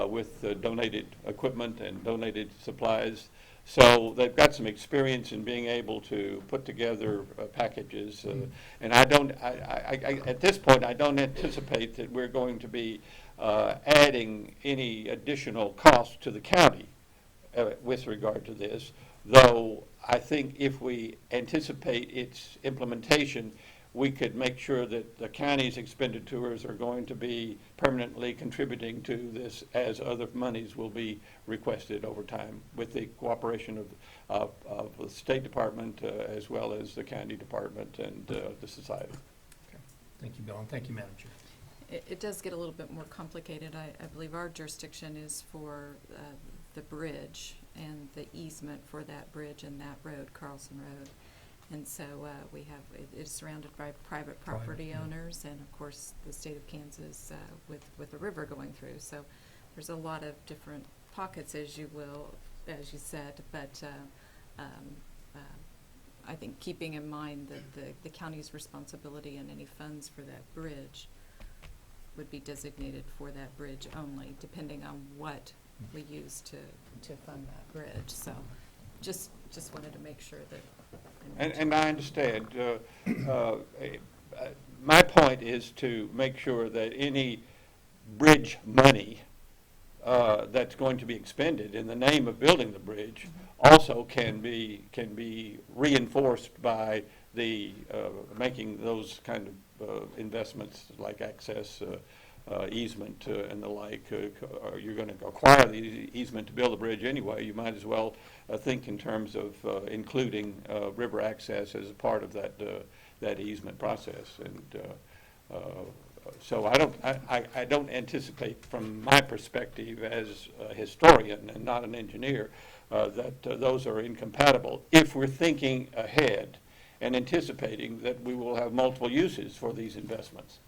with donated equipment and donated supplies. So they've got some experience in being able to put together packages, and at this point, I don't anticipate that we're going to be adding any additional cost to the county with regard to this, though I think if we anticipate its implementation, we could make sure that the county's expenditures are going to be permanently contributing to this, as other monies will be requested over time with the cooperation of the State Department as well as the county department and the society. Okay. Thank you, Bill, and thank you, Madam Chair. It does get a little bit more complicated. I believe our jurisdiction is for the bridge and the easement for that bridge and that road, Carlson Road. And so we have, it is surrounded by private property owners, and of course the state of Kansas with the river going through. So there's a lot of different pockets, as you said, but I think keeping in mind that the county's responsibility and any funds for that bridge would be designated for that bridge only, depending on what we use to fund that bridge. So just wanted to make sure that. And I understand. My point is to make sure that any bridge money that's going to be expended in the name of building the bridge also can be reinforced by the making those kind of investments like access, easement and the like. You're going to acquire the easement to build a bridge anyway. You might as well think in terms of including river access as a part of that easement process. And so I don't anticipate, from my perspective as a historian and not an engineer, that those are incompatible if we're thinking ahead and anticipating that we will have multiple uses for these investments.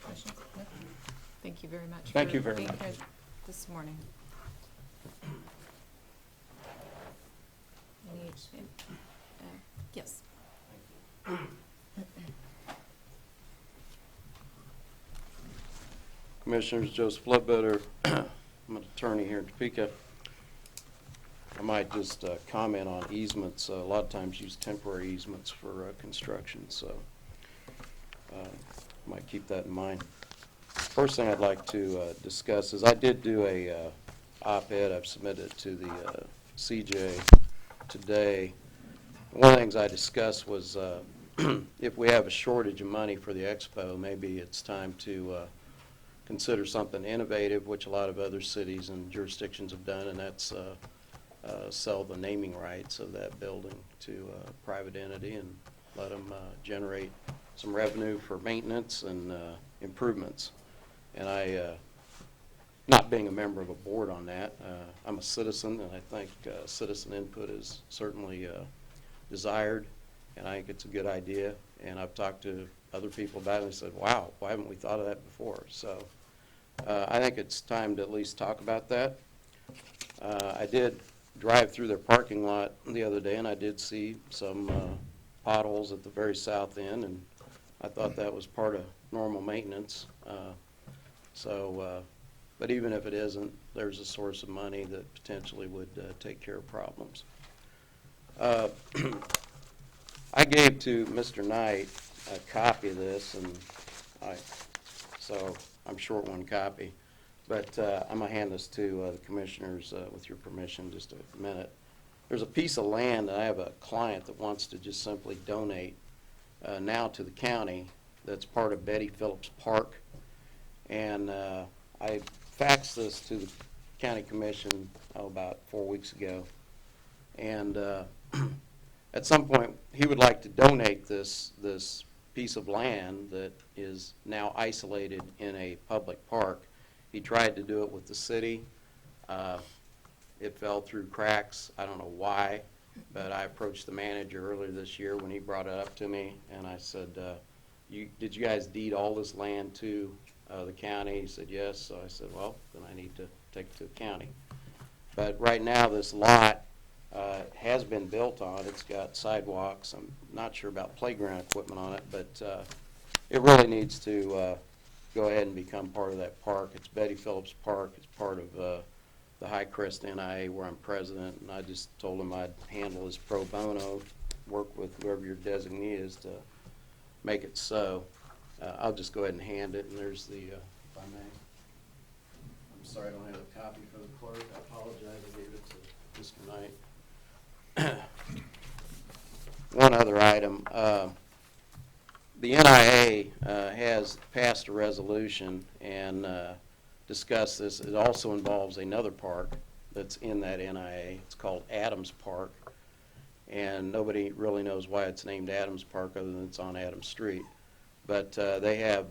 Questions? No? Thank you very much. Thank you for very being much. here this morning. Yes. Commissioners, Joseph Ledbetter, I'm an attorney here in Topeka. I might just comment on easements. A lot of times use temporary easements for construction, so might keep that in mind. First thing I'd like to discuss is I did do a op-ed. I've submitted to the CJ today. One of the things I discussed was if we have a shortage of money for the expo, maybe it's time to consider something innovative, which a lot of other cities and jurisdictions have done, and that's sell the naming rights of that building to a private entity and let them generate some revenue for maintenance and improvements. And not being a member of a board on that, I'm a citizen, and I think citizen input is certainly desired, and I think it's a good idea. And I've talked to other people about it and said, wow, why haven't we thought of that before? So I think it's time to at least talk about that. I did drive through their parking lot the other day, and I did see some potholes at the very south end, and I thought that was part of normal maintenance. But even if it isn't, there's a source of money that potentially would take care of problems. I gave to Mr. Knight a copy of this, and so I'm short one copy. but I'm going to hand this to the commissioners with your permission just a minute. There's a piece of land that I have a client that wants to just simply donate now to the county that's part of Betty Phillips Park. And I faxed this to the county commission about 4 weeks ago. And at some point, he would like to donate this piece of land that is now isolated in a public park. He tried to do it with the city. It fell through cracks. I don't know why, but I approached the manager earlier this year when he brought it up to me, and I said, did you guys deed all this land to the county? He said, yes. So I said, well, then I need to take it to the county. But right now, this lot has been built on. It's got sidewalks. I'm not sure about playground equipment on it, but it really needs to go ahead and become part of that park. It's Betty Phillips Park. It's part of the High Crest NIA where I'm president, and I just told him I'd handle this pro bono, work with whoever your designee is to make it so. I'll just go ahead and hand it, and there's the, if I may. I'm sorry I don't have a copy for the clerk. I apologize. I gave it to Mr. Knight. One other item. The NIA has passed a resolution and discussed this. It also involves another park that's in that NIA. It's called Adams Park. And nobody really knows why it's named Adams Park other than it's on Adams Street. But they have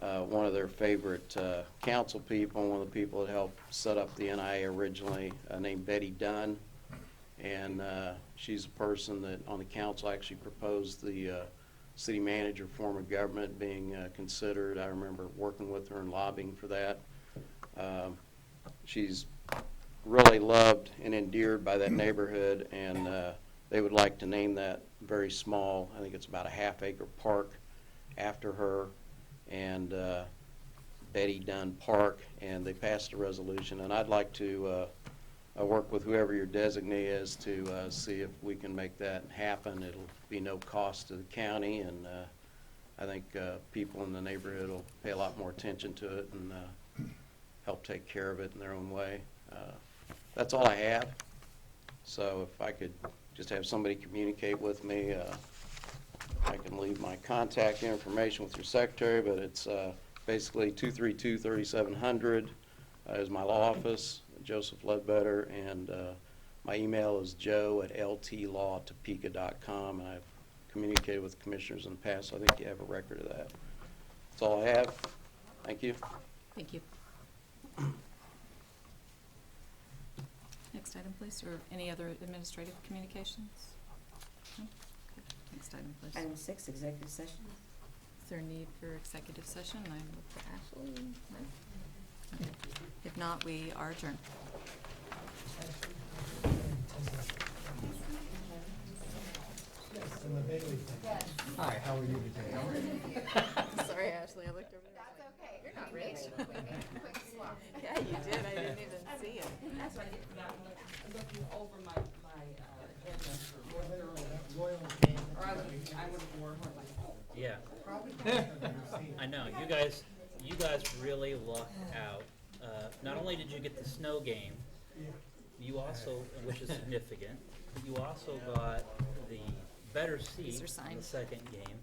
one of their favorite council people, one of the people that helped set up the NIA originally, named Betty Dunn. And she's a person that on the council actually proposed the city manager form of government being considered. I remember working with her and lobbying for that. She's really loved and endeared by that neighborhood, and they would like to name that very small, I think it's about a half-acre park, after her, and Betty Dunn Park, and they passed a resolution, and I'd like to work with whoever your designee is to see if we can make that happen. It'll be no cost to the county, and I think people in the neighborhood will pay a lot more attention to it and help take care of it in their own way. That's all I have. So if I could just have somebody communicate with me, I can leave my contact information with your secretary, but it's basically 232-3700 is my law office, Joseph Ledbetter, and my email is joe@ltlawtopeka.com, and I've communicated with commissioners in the past, so I think you have a record of that. That's all I have. Thank you. Thank you. Next item, please, or any other administrative communications? No? Okay. Next item, please. Item 6, executive session. Is there a need for executive session? I look for Ashley. No? Okay. If not, we are adjourned. Hi, how are you today? Sorry, Ashley, I looked over there. That's okay. You're not rich. Yeah, you did. I didn't even see it. That's why I didn't forget looking over my agenda more thoroughly. Or I would have worn more like, oh. Yeah. I know, you guys really lucked out. Not only did you get the snow game, you also, which is significant, but you also got the better seat These are in signed. the second game.